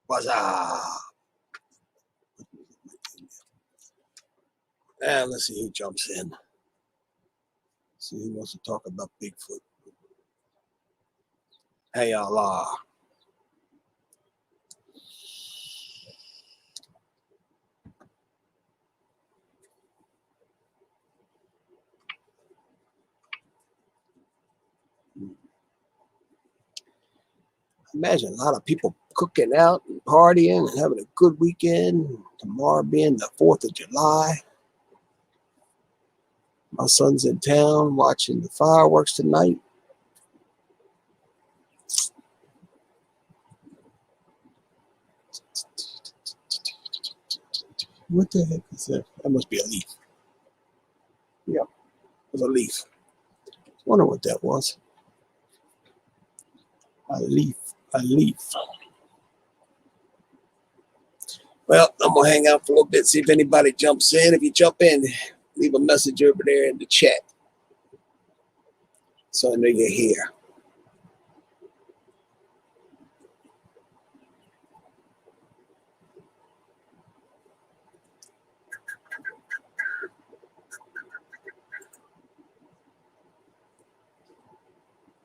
What's up? And let's see who jumps in. See who wants to talk about Bigfoot. Hey, Allah. Imagine a lot of people cooking out and partying and having a good weekend. Tomorrow being the 4th of July. My son's in town watching the fireworks tonight. What the heck is that? That must be a leaf. Yep, it was a leaf. I wonder what that was. A leaf. A leaf. Well, I'm going to hang out for a little bit, see if anybody jumps in. If you jump in, leave a message over there in the chat so I know you're here.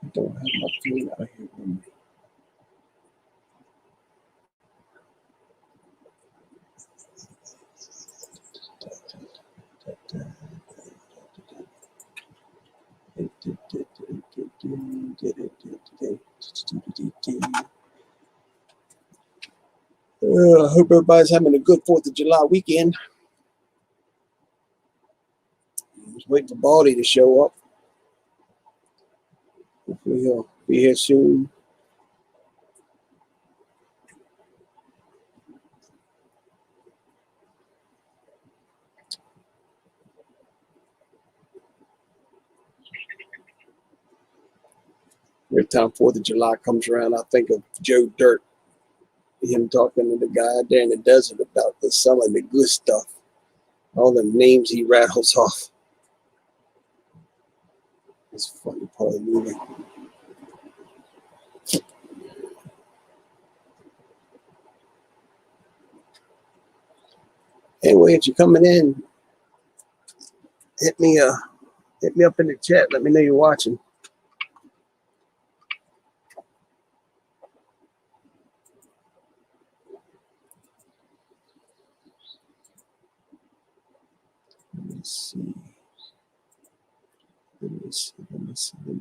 I don't have my phone out here with me. I hope everybody's having a good 4th of July weekend. Just waiting for Baldy to show up. Hopefully he'll be here soon. Every time 4th of July comes around, I think of Joe Dirt. Him talking to the guy there in the desert about selling the good stuff. All the names he rattles off. It's a funny part of the movie. Anyway, if you're coming in, hit me up in the chat. Let me know you're watching. Let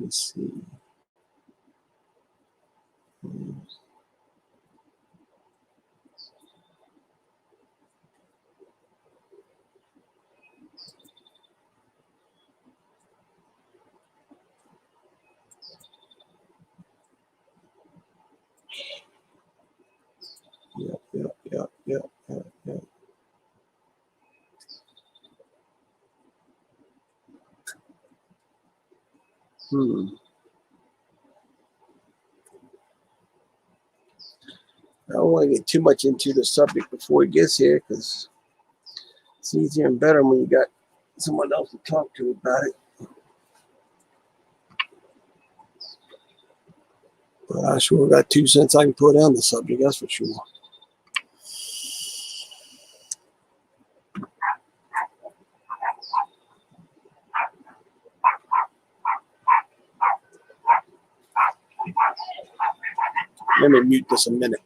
me see. Yep. I don't want to get too much into the subject before he gets here because it's easier and better when you got someone else to talk to about it. But I sure got 2 cents I can put on the subject, that's for sure. Let me mute this a minute.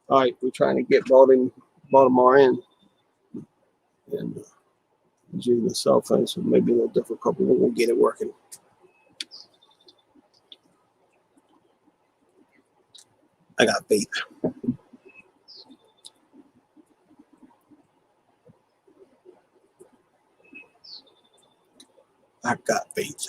All right, we're trying to get Baldemar in, and he's using the cell phone, so maybe a little difficult, but we'll get it working. I got faith. I got faith.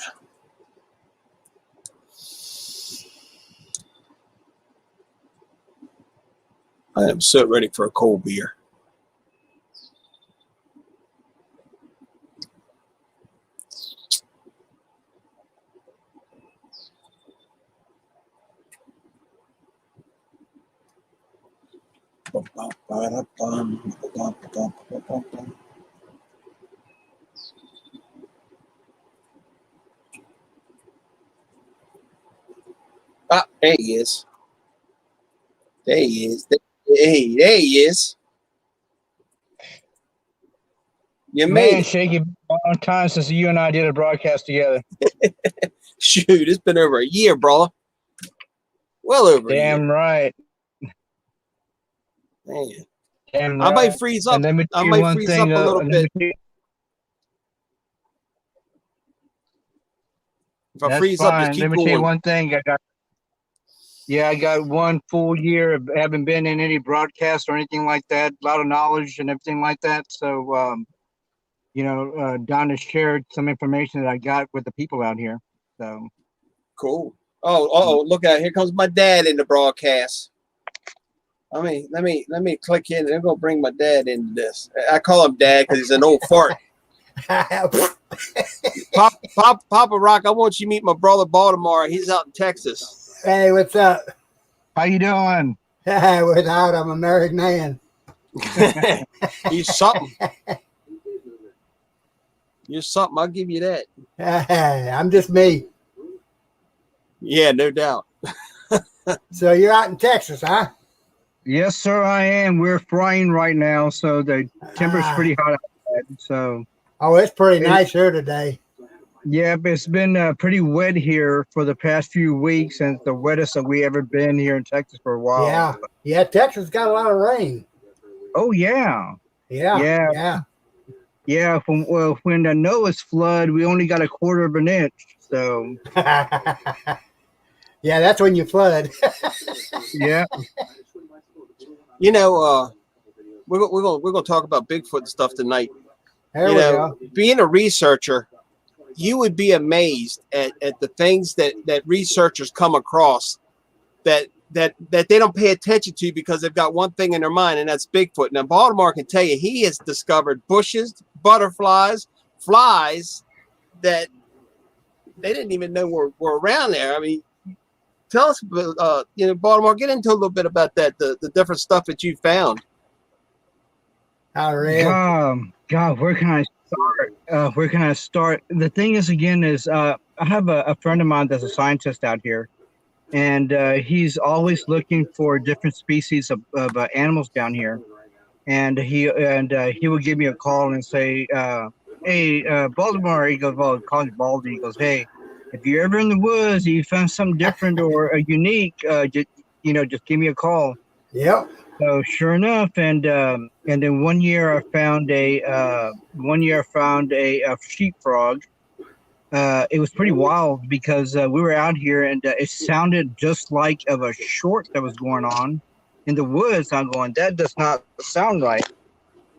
I am so ready for a cold beer. Ah, there he is. There he is. Hey, there he is. You made Man, it. Shaky, a long time since you and I did a broadcast together. Shoot, it's been over a year, bro. Well over a year. Damn right. Man. Damn I right. might freeze up. And let me I tell you might one freeze thing, up a little bit. If I That's freeze up, just fine. keep Let me tell you going. one thing. I got 1 full year. I haven't been in any broadcast or anything like that. A lot of knowledge and everything like that. So, Donna shared some information that I got with the people out here. So Cool. Oh, look out! Here comes my dad in the broadcast. Let me click in. I'm gonna bring my dad into this. I call him dad because he's an old fart. Papa Rock, I want you to meet my brother Baldemar. He's out in Texas. Hey, what's up? how you doing? Without, I'm a married man. He's something. You're something. I'll give you that. I'm just me. Yeah, no doubt. So you're out in Texas, huh? Yes, sir, I am. We're frying right now, so the temperature's pretty hot outside. So Oh, it's pretty nice here today. yeah, but it's been pretty wet here for the past few weeks, and it's the wettest that we ever been here in Texas for a while. Yeah. Texas got a lot of rain. Oh yeah. Yeah. When the Noah's flood, we only got 1/4 of an inch. So Yeah, that's when you flood. yeah. You know, we're gonna talk about Bigfoot and stuff tonight. There we go. Being a researcher, you would be amazed at the things that researchers come across that they don't pay attention to because they've got one thing in their mind, and that's Bigfoot. Now, Baldemar can tell you he has discovered bushes, butterflies, flies that they didn't even know were around there. I mean, tell us, Baldemar, get into a little bit about that, the different stuff that you found. God, where can I start? Where can I start? The thing is, I have a friend of mine that's a scientist out here, and he's always looking for different species of animals down here. And he would give me a call and say, "Hey, Baltimore," he goes, "Well, call me Baldy." He goes, "Hey, if you're ever in the woods, and you found something different or unique, just give me a call." Yep. So sure enough, and then one year I found a sheepfrog. It was pretty wild because we were out here and it sounded just like of a short that was going on in the woods. I'm going, that does not sound right.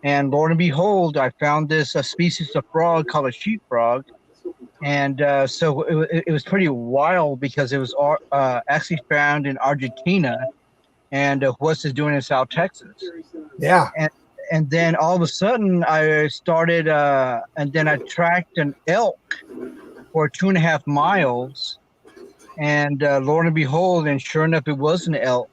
And Lord and behold, I found this species of frog called a sheepfrog. And so it was pretty wild because it was actually found in Argentina, and what's it doing in South Texas? Yeah. And then all of a sudden I started, and then I tracked an elk for 2.5 miles, and Lord and behold, and sure enough, it was an elk.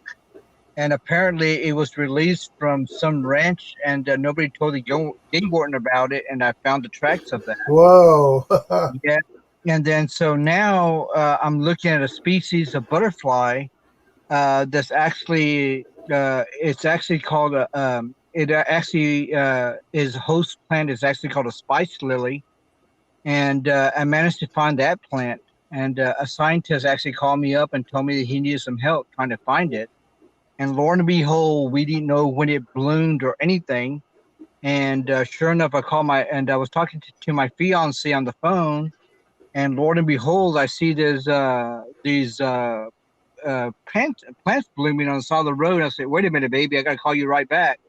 And apparently it was released from some ranch, and nobody told the game warden about it, and I found the tracks of that. Whoa. Yeah. And then so now I'm looking at a species of butterfly that's actually it's actually called his host plant is actually called a spice lily, and I managed to find that plant, and a scientist actually called me up and told me that he needed some help trying to find it. And lo and behold, we didn't know when it bloomed or anything. And sure enough, I was talking to my fiance on the phone, and lo and behold, I see these plants blooming on the side of the road. I said, "Wait a minute, baby, I gotta call you right back."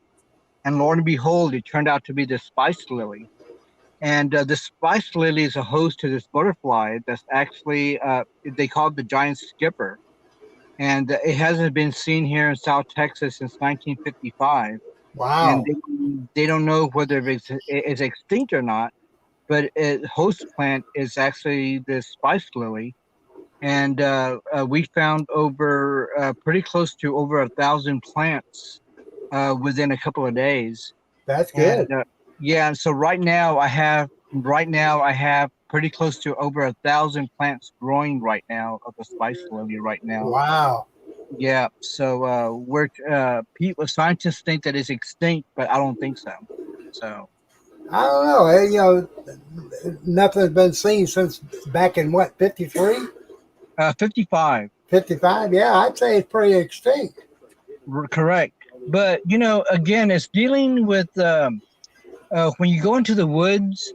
And lo and behold, it turned out to be the spice lily. And the spice lily is a host to this butterfly that's actually they call it the giant skipper, and it hasn't been seen here in South Texas since 1955. And Wow. they don't know whether it's extinct or not. But host plant is actually the spice lily, and we found over pretty close to over 1,000 plants within a couple of days. That's And good. yeah, and so right now I have pretty close to over 1,000 plants growing right now of the spice lily right now. Wow. Yeah, so people scientists think that it's extinct, but I don't think so. So I don't know. Nothing's been seen since back in what, 53, 55. 55? Yeah, I'd say it's pretty extinct. Correct. But again, it's dealing with when you go into the woods.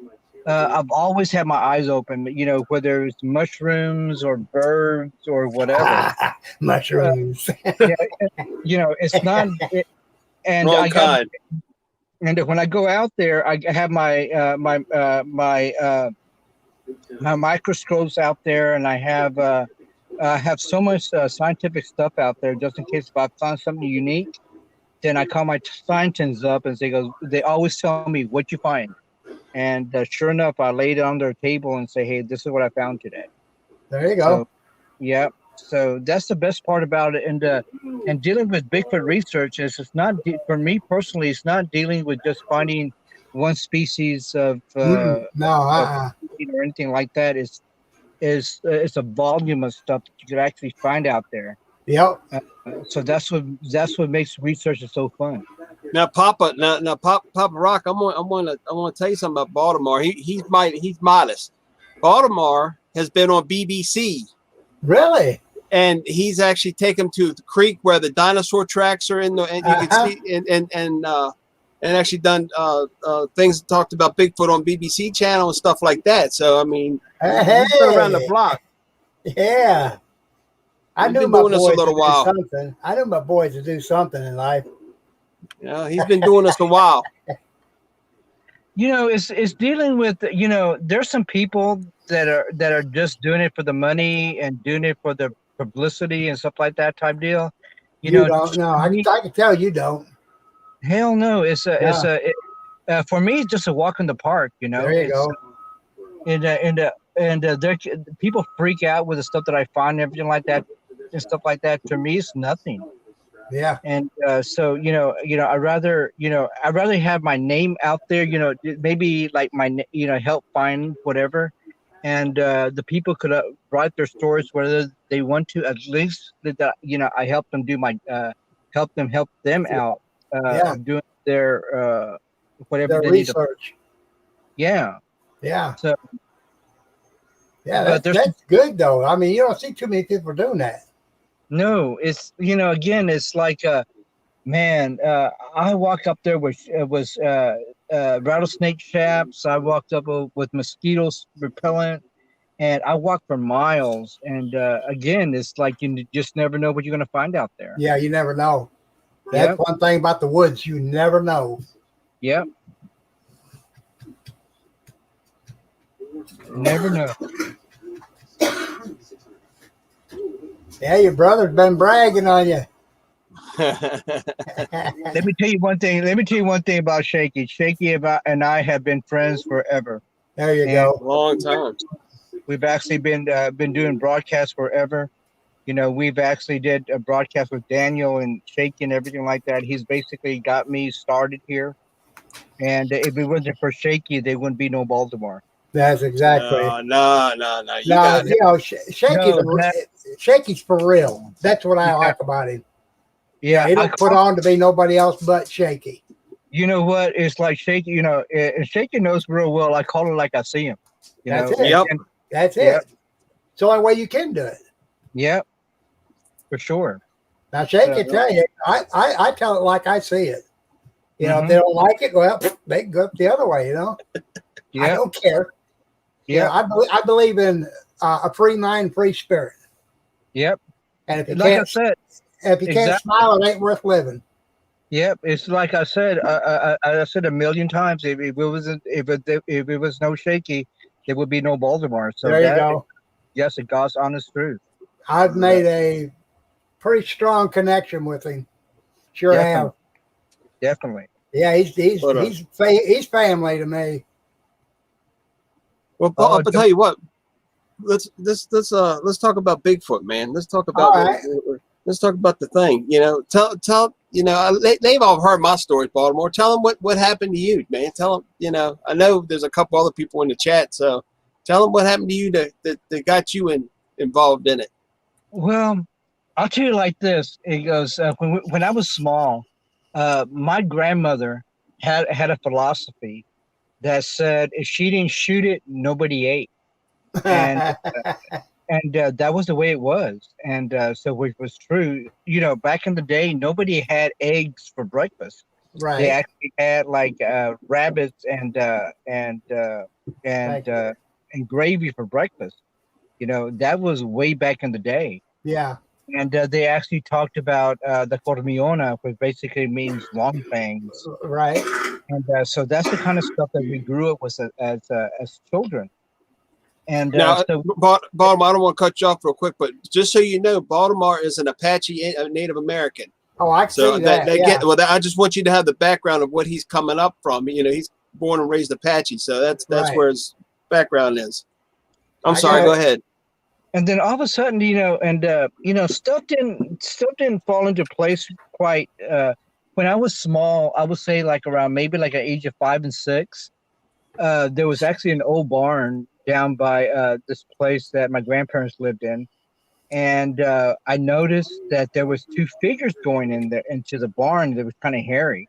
I've always had my eyes open. Whether it's mushrooms or birds or whatever. Mushrooms. Yeah, it's not. And Wrong I got. kind. And when I go out there, I have my microscopes out there, and I have so much scientific stuff out there just in case if I find something unique. Then I call my scientists up and they always tell me what you find. And sure enough, I lay it on their table and say, "Hey, this is what I found today." There you go. So, yeah. So that's the best part about it. And dealing with Bigfoot research is it's not for me personally. It's not dealing with just finding one species of No, or anything like that. It's a volume of stuff that you could actually find out there. Yep. So that's what makes research so fun. Now, Papa Rock, I want to tell you something about Baldemar. He's modest. Baldemar has been on BBC, Really? and he's actually taken to the creek where the dinosaur tracks are in the, and you can see and actually done things talked about Bigfoot on BBC channel and stuff like that. So I mean, Hey. he's been around the block. Yeah. I He's knew been my doing this a boys little to do while. something. I knew my boys to do something in life. He's been doing this a while. It's dealing with there's some people that are just doing it for the money and doing it for the publicity and stuff like that type deal. You don't know. I can tell you don't. Hell no. For me, it's just a walk in the park. There you go. And people freak out with the stuff that I find and everything like that and stuff like that. To me, it's nothing. Yeah. And so I'd rather have my name out there. Maybe like help find whatever, and the people could write their stories whether they want to. At least that I help them do my help them out doing their whatever Their they research. need to. Yeah. Yeah. So. Yeah, that's good though. I mean, you don't see too many people doing that. No, it's again, it's like man. I walked up there with rattlesnake traps. I walked up with mosquitoes repellent, and I walked for miles. And again, it's like you just never know what you're going to find out there. Yeah, you never know. That's one thing about the woods. You never know. Yep. Never know. Yeah, your brother's been bragging on you. Let me tell you one thing about Shaky. Shaky and I have been friends forever. There you go. Long time. We've actually been doing broadcasts forever. We've actually did a broadcast with Daniel and Shaky and everything like that. He's basically got me started here. And if it wasn't for Shaky, there wouldn't be no Baldemar. That's exactly. No. Shaky's for real. That's what I like about him. Yeah, he don't put on to be nobody else but Shaky. You know what? It's like Shaky. And Shaky knows real well. I call it like I see him. That's it. Yep. That's it. It's the only way you can do it. Yep. For sure. Now, Shake can So, tell you, I tell it like I see it. You know, if they mhm. don't like it, well, they can go up the other way. You know, I Yep, don't care. You know, yep, I believe in a free mind, free spirit. yep. And Like I said, if you can't exactly. smile, it ain't worth living. Yep, it's like I said. I said a million times. If it wasn't, if it was no Shaky, there would be no Baldemar. So There you that, go. yes, it God's honest truth. I've So made a pretty strong connection with him. Sure definitely, have. definitely. Yeah, But he's family to me. well, Paul, Oh, I'll tell you what. Let's talk about Bigfoot, man. Let's talk All about right. let's talk about the thing. You know, tell you know they've all heard my stories, Baltimore. Tell them what happened to you, man. Tell them, you know, I know there's a couple other people in the chat, so tell them what happened to you that got you involved in it. well, I'll tell you like this. It goes when I was small, my grandmother had a philosophy that said if she didn't shoot it, nobody ate, and that was the way it was. And so, which was true. You know, back in the day, nobody had eggs for breakfast. They Right. actually had like rabbits Thank and you. uh, and gravy for breakfast. You know, that was way back in the day. Yeah. And they actually talked about the cormiona, which basically means long fangs. Right. And so that's the kind of stuff that we grew up with as children. And Now, so, Baltimore, I don't want to cut you off real quick, but just so you know, Baltimore is an Apache Native American. Oh, I can So see that. they Yeah. get well. I just want you to have the background of what he's coming up from. You know, he's born and raised Apache, so that's Right. where his background is. I'm I sorry. got Go it. ahead. and then all of a sudden, stuff didn't fall into place quite. When I was small, I would say like around maybe like an age of 5 and 6. There was actually an old barn down by this place that my grandparents lived in, and I noticed that there was two figures going in there into the barn that was kind of hairy.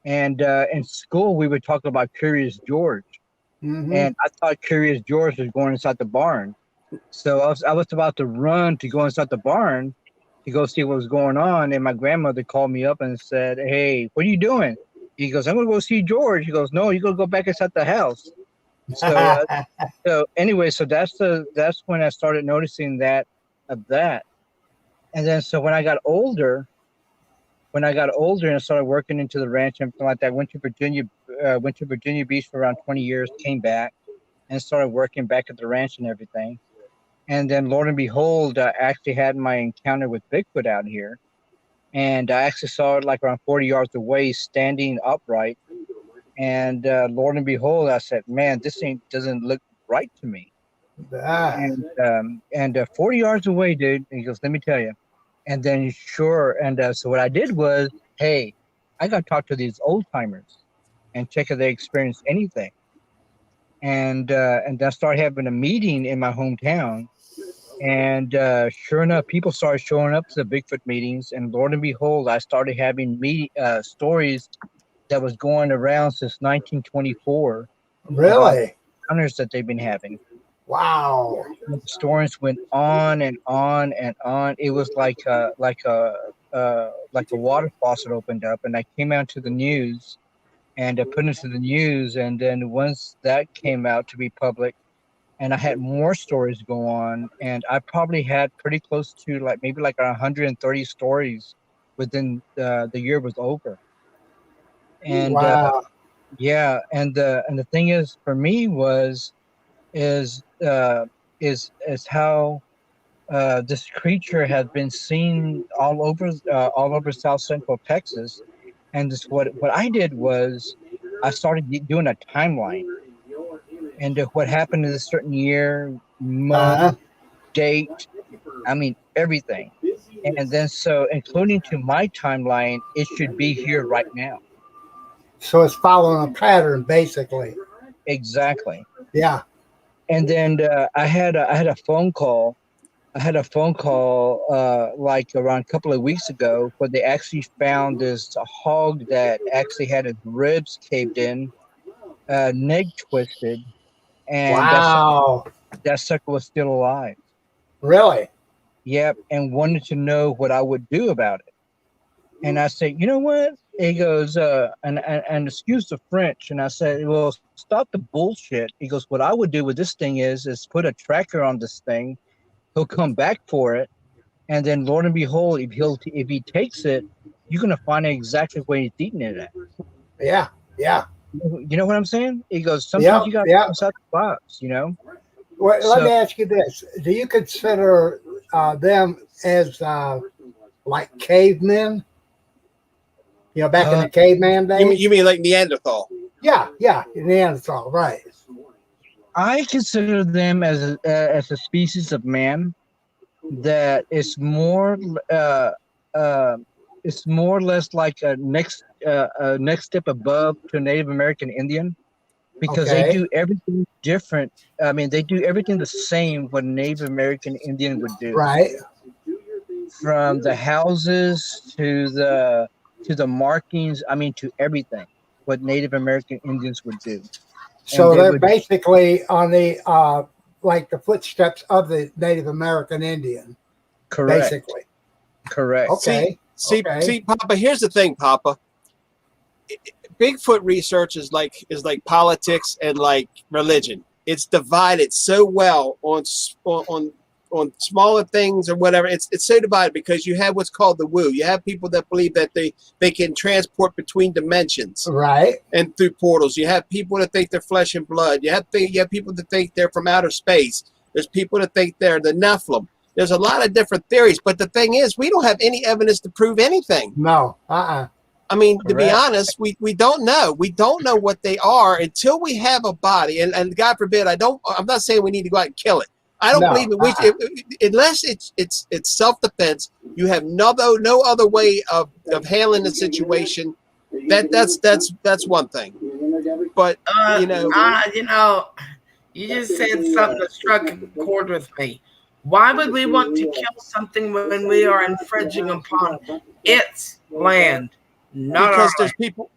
And in school, we would talk about Curious George, Mm-hmm. and I thought Curious George was going inside the barn. So I was about to run to go inside the barn to go see what was going on, and my grandmother called me up and said, "Hey, what are you doing?" He goes, "I'm gonna go see George." He goes, "No, you gotta go back inside the house." So anyway, so that's when I started noticing that, and then so when I got older and started working into the ranch and everything like that, went to Virginia Beach for around 20 years, came back and started working back at the ranch and everything. And then, Lord and behold, I actually had my encounter with Bigfoot out here. And I actually saw it like around 40 yards away, standing upright. And Lord and behold, I said, "Man, this thing doesn't look right to me." Ah, And 40 yards away, dude. And he goes, "Let me tell you." And then sure. And so what I did was, hey, I got to talk to these old timers and check if they experienced anything. And I started having a meeting in my hometown. And sure enough, people started showing up to the Bigfoot meetings. And Lord and behold, I started having stories that was going around since 1924 about really? encounters that they've been having. Wow. The stories went on and on and on. It was like a water faucet opened up, and I came out to the news and put into the news. And then once that came out to be public, and I had more stories go on, and I probably had pretty close to like maybe like 130 stories within the year was over. And Wow. yeah, and the thing is for me was is uh, is how this creature has been seen all over South Central Texas. And this what I did was I started doing a timeline and what happened in a certain year, month, Uh-huh. date. I mean everything. And then so including to my timeline, it should be here right now. So it's following a pattern, basically. Exactly. Yeah. And then I had a phone call. I had a phone call like around a couple of weeks ago where they actually found this hog that actually had his ribs caved in, neck twisted, and Wow. that sucker was still alive. Really? Yep, and wanted to know what I would do about it. And I said, you know what? He goes, and excuse the French. And I said, well, stop the bullshit. He goes, what I would do with this thing is put a tracker on this thing. He'll come back for it, and then Lord and behold, if he takes it, you're gonna find out exactly where he's eating it at. Yeah, yeah. You know what I'm saying? He goes, sometimes Yep, you got to yep. think outside the box, you know? Well, let So- me ask you this: do you consider them as like cavemen? You know, back in the caveman days. You mean like Neanderthal? Yeah, Neanderthal, right? I consider them as a species of man that is more it's more or less like a next step above to a Native American Indian, because they Okay. do everything different. I mean, they do everything the same what a Native American Indian would do, Right. from the houses to the markings. I mean, to everything what Native American Indians would do. So they they're would- basically on the like the footsteps of the Native American Indian. Correct. Basically. Correct. Okay. Okay. See, Papa. Here's the thing, Papa. Bigfoot research is like politics and like religion. It's divided so well on smaller things or whatever. It's so divided because you have what's called the woo. You have people that believe that they can transport between dimensions Right. and through portals. You have people that think they're flesh and blood. You have people that think they're from outer space. There's people that think they're the Nephilim. There's a lot of different theories, but the thing is, we don't have any evidence to prove anything. No. I mean, to be Correct. honest, we don't know. We don't know what they are until we have a body. And God forbid, I'm not saying we need to go out and kill it. I don't No, believe it. Unless it's self-defense, you have no other way of handling the situation. That's one thing. But you just said something that struck a chord with me. Why would we want to kill something when we are infringing upon its land? Not because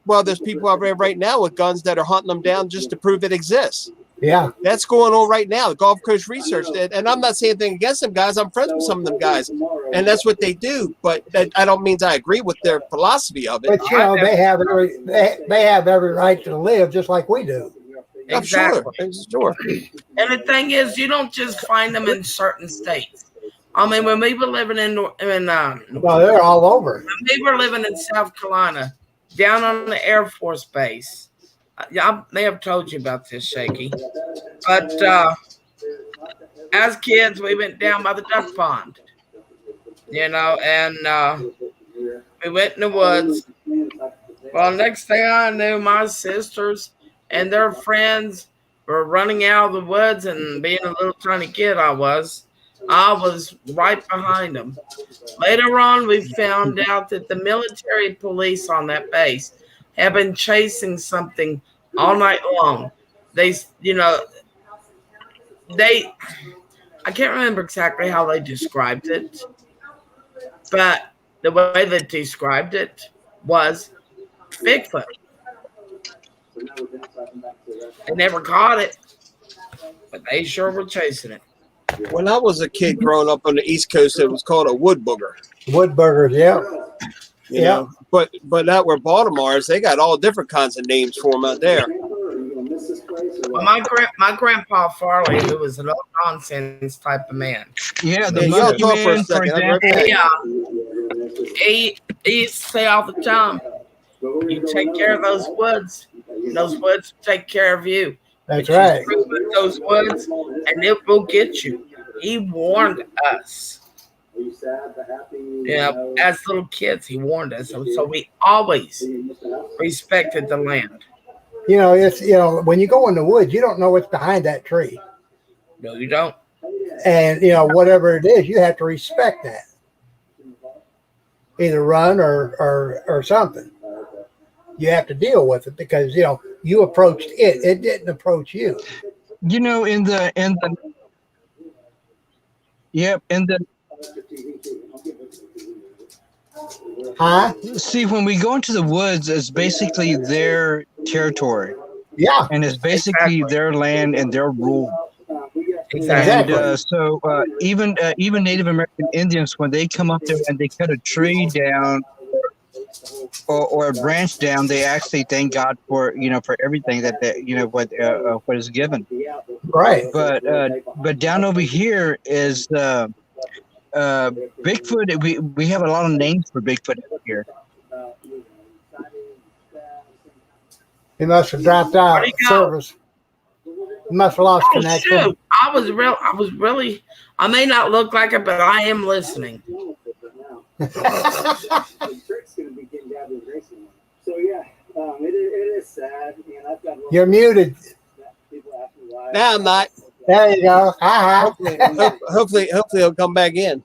our there's people out there right now with guns that are hunting them down just to prove it exists. Yeah. That's going on right now. The Gulf Coast Research, and I'm not saying anything against them guys. I'm friends with some of them guys, and that's what they do. But I don't mean I agree with their philosophy of it. But you know, they have every right to live just like we do. I'm Exactly. sure. And the thing is, you don't just find them in certain states. I mean, when we were living Well, they're all over. when we were living in South Carolina, down on the Air Force Base, I may have told you about this, Shaky, but as kids, we went down by the duck pond, and we went in the woods. Well, next thing I knew, my sisters and their friends were running out of the woods, and being a little tiny kid I was right behind them. Later on, we found out that the military police on that base have been chasing something all night long. I can't remember exactly how they described it, but the way they described it was Bigfoot. They never caught it, but they sure were chasing it. When I was a kid growing up on the East Coast, it was called a wood booger. Woodburgers, yeah. You know, but out where Baldemar is, they got all different kinds of names for them out there. Well, my grandpa Farley, who was a no nonsense type of man. Yeah, the Yeah, y'all monkey talk for a man, for second. I'm example. right back. He used to say all the time, "You take care of those woods, and those woods will take care of you. That's But you right. screw with those woods, and it will get you." He warned us. As little kids, he warned us. So we always respected the land. You know, it's when you go in the woods, you don't know what's behind that tree, No, you don't. and whatever it is, you have to respect that. Either run or something. You have to deal with it because you approached it; it didn't approach you. In the Huh? see, when we go into the woods, it's basically their territory, Yeah. and it's basically Exactly. their land and their rule. Exactly. And even Native American Indians, when they come up there and they cut a tree down or a branch down, they actually thank God for for everything that what is given. Right. But down over here is Bigfoot. We have a lot of names for Bigfoot over here. He must have dropped out Where'd he go? service. He must have lost Oh connection. shoot! I was really. I may not look like it, but I am listening. You're muted. Now I'm not. There you go. Hopefully he'll come back in.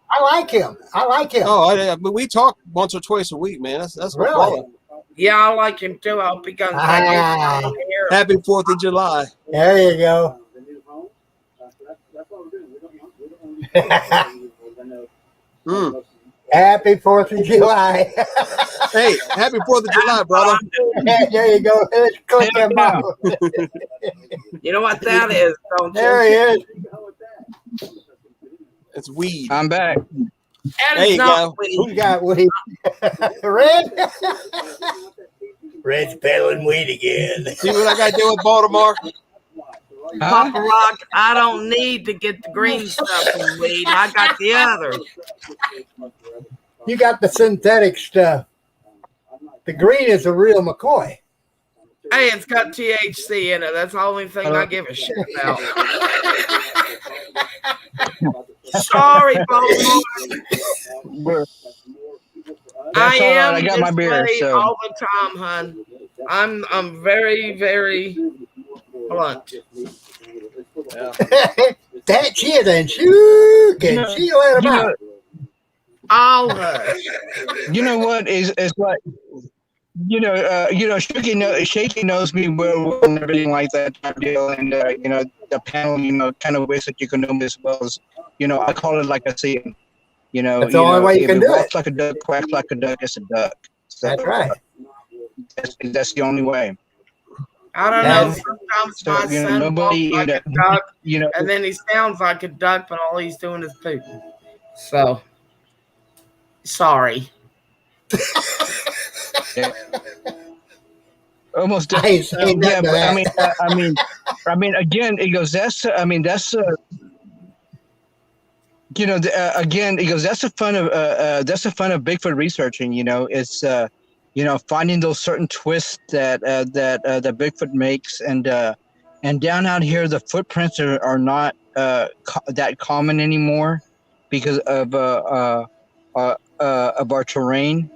I like him. Oh, but we talk once or twice a week, man. That's no Really? problem. Yeah, I like him too. I hope he comes back in. Happy 4th of July. There you go. Happy 4th of July. Hey, happy 4th of July, brother. There you go. Let's click him out. You know what that is, don't you? There he is. It's weed. I'm back. That There is you not go. weed. Who's got weed? Red? Red's peddling weed again. See what I got to do with Baldemar? Papa Rock, I don't need to get the green stuff from weed. I got the other. You got the synthetic stuff. The green is a real McCoy. Hey, it's got THC in it. That's the only thing I give a shit about. Sorry, Baltimore. I am I got my this beer, way so. all the time, hon. I'm very, very blunt. That shit and shoot. Can she let him out? I'll hush. You know what is like Shaky knows me well and everything like that type deal, and the panel kind of wish that you can know me as well as I call it like I see it. That's the only way you if can it do walks it. like a duck, quacks like a duck, it's a duck. So, That's right. That's the only way. I don't know. Sometimes So, my son nobody, walks like a duck, and then he sounds like a duck, but all he's doing is pooping. So, sorry. Yeah. Almost. I ain't saying Yeah, nothing to but that. I mean, again, it goes. That's again, it goes. That's the fun of Bigfoot researching. It's finding those certain twists that Bigfoot makes, and down out here the footprints are not that common anymore because of our terrain.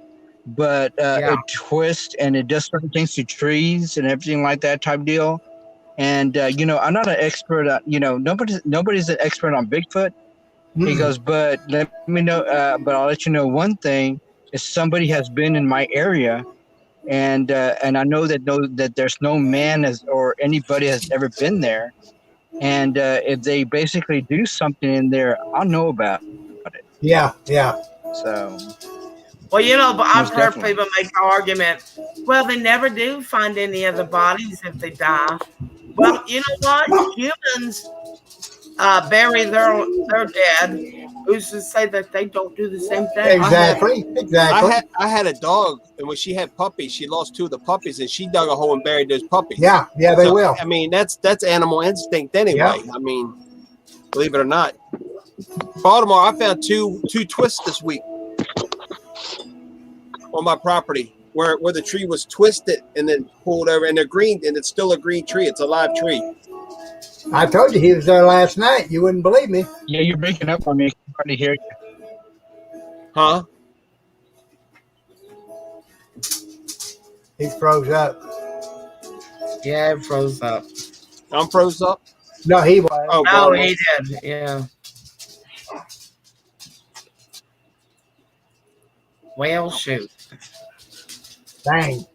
But it twists and it does certain things to trees and everything like that type deal. And I'm not an expert. Nobody's an expert on Bigfoot. He goes, but let me know. But I'll let you know one thing: is somebody has been in my area, and I know that there's no man or anybody has ever been there. And if they basically do something in there, I'll know about it. Yeah. So. Well, but I've Most heard definitely. people make the argument, well, they never do find any of the bodies if they die. Well, you know what? Humans bury their dead. Who's to say that they don't do the same thing? Exactly. I had a dog, and when she had puppies, she lost 2 of the puppies, and she dug a hole and buried those puppies. Yeah, they will. I mean, that's animal instinct anyway. Yeah. I mean, believe it or not. Baltimore, I found two twists this week on my property where the tree was twisted and then pulled over, and they're green, and it's still a green tree. It's a live tree. I told you he was there last night. You wouldn't believe me. Yeah, you're breaking up on me. I can hardly hear you. Huh? He froze up. Yeah, it froze up. I'm froze up. No, he was. Oh, No, Baltimore. he did. Yeah. Well, shoot. Dang.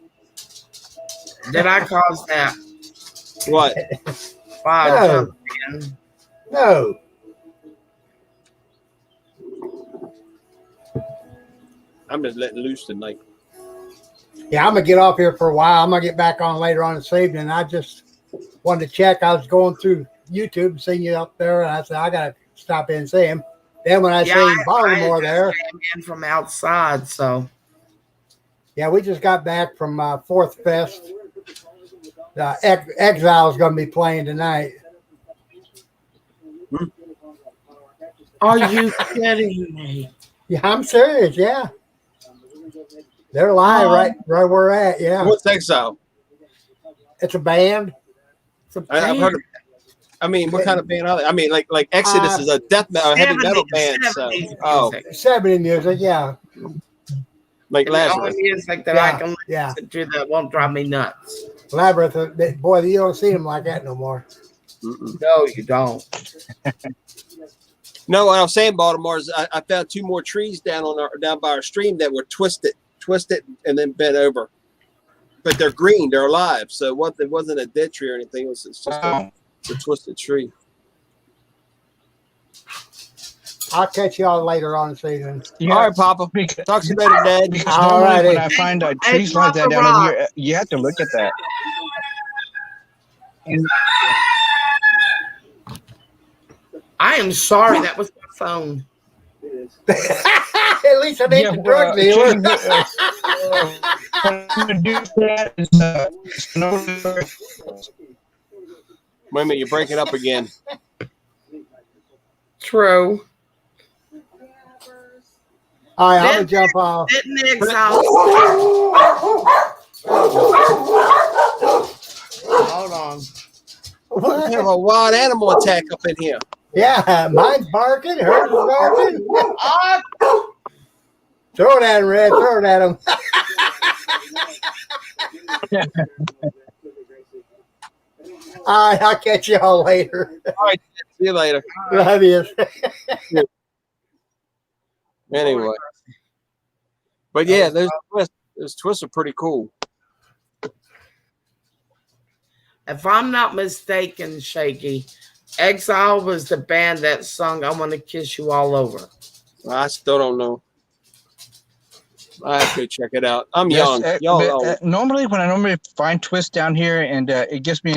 Did I cause that? What? Wow, No. jumped in. No. I'm just letting loose tonight. Yeah, I'm going to get off here for a while. I'm going to get back on later on this evening. I just wanted to check. I was going through YouTube and seen you up there, and I said I gotta stop in and see him. Then when I seen Baldemar there, came in from outside, so yeah, we just got back from Fourth Fest. The Exile is going to be playing tonight. are you kidding me? Yeah, I'm serious. Yeah, they're live right where we're at. Yeah, What's Exile? it's a band. I've heard of. I mean, what kind of band are they? I mean, like Exodus is a death metal, heavy metal band. So, 70 music. Yeah, like The Lazarus. only music that I can listen to that won't drive me nuts. Labyrinth. Boy, you don't see them like that no more. Mm-mm. No, you don't. No, what I was saying, Baltimore, is I found 2 more trees down by our stream that were twisted, and then bent over. But they're green, they're alive. So it wasn't a dead tree or anything. It's just a twisted tree. I'll catch y'all later on this evening. Yeah, All right, Papa. Talk to you later, Dad. Because All normally righty. when I find trees like that down in here, you have to look at that. And I am sorry, that was my phone. At least I ain't the drug dealer. Wait a minute, you're breaking up again. True. All right, I'm going to jump off. Didn't Exile. Hold on. We have a wild animal attack up in here. Yeah, mine's barking. Hers is barking. Throw it at him, Red. Throw it at him. All right, I'll catch y'all later. All right, see you later. Love you. Anyway. But yeah, those twists are pretty cool. If I'm not mistaken, Shaky, Exile was the band that sung I Want to Kiss You All Over. I still don't know. I have to check it out. I'm young. Y'all normally, when I find twists down here, and it gives me,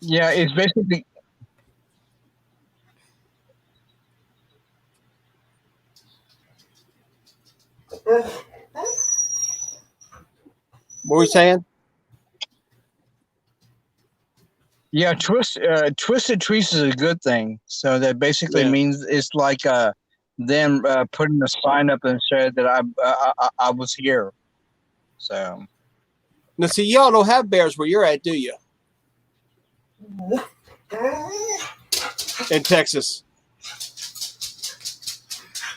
it's basically. What were you saying? Yeah, twisted trees is a good thing. So that basically means it's like them putting a sign up and said that I was here. So Now, see, y'all don't have bears where you're at, do you? In Texas.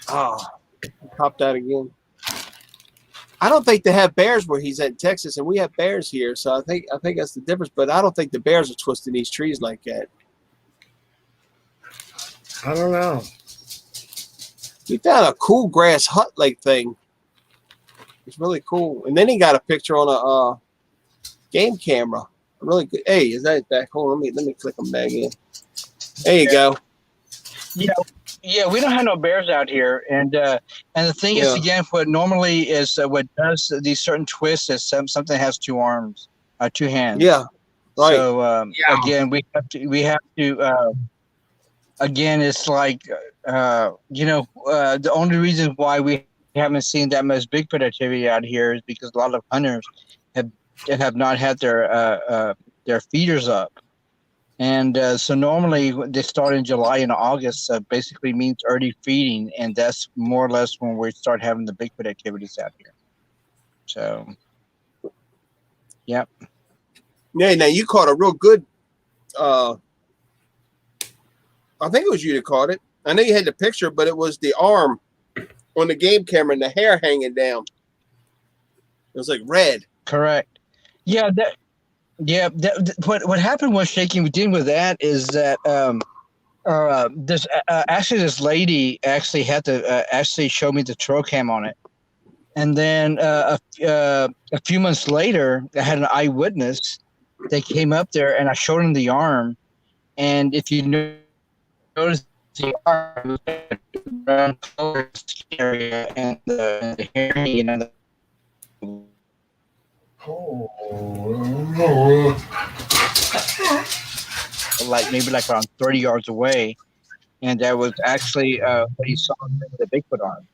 Oh, pop that again. I don't think they have bears where he's at in Texas, and we have bears here. So I think that's the difference. But I don't think the bears are twisting these trees like that. I don't know. We found a cool grass hut like thing. It's really cool. And then he got a picture on a game camera. Really good. Hey, is that back? Hold on, let me click them back in. There you go. Yeah, we don't have no bears out here, and the thing is, again, what normally is what does these certain twists is something has 2 arms, 2 hands. Yeah, right. So again, we have to. Again, it's like the only reason why we haven't seen that much Bigfoot activity out here is because a lot of hunters have not had their feeders up. And so normally they start in July and August, basically means early feeding. And that's more or less when we start having the Bigfoot activities out here. So, yep. Yeah, now you caught a real good, I think it was you that caught it. I know you had the picture, but it was the arm on the game camera and the hair hanging down. It was like red. Correct. Yeah, what happened was Shaking. Dealing with that is that this lady actually had to actually show me the trail cam on it, and then a few months later, I had an eyewitness. They came up there, and I showed him the arm, and if you notice the arm around the area and the hair, like maybe like around 30 yards away, and that was actually what he saw the Bigfoot on.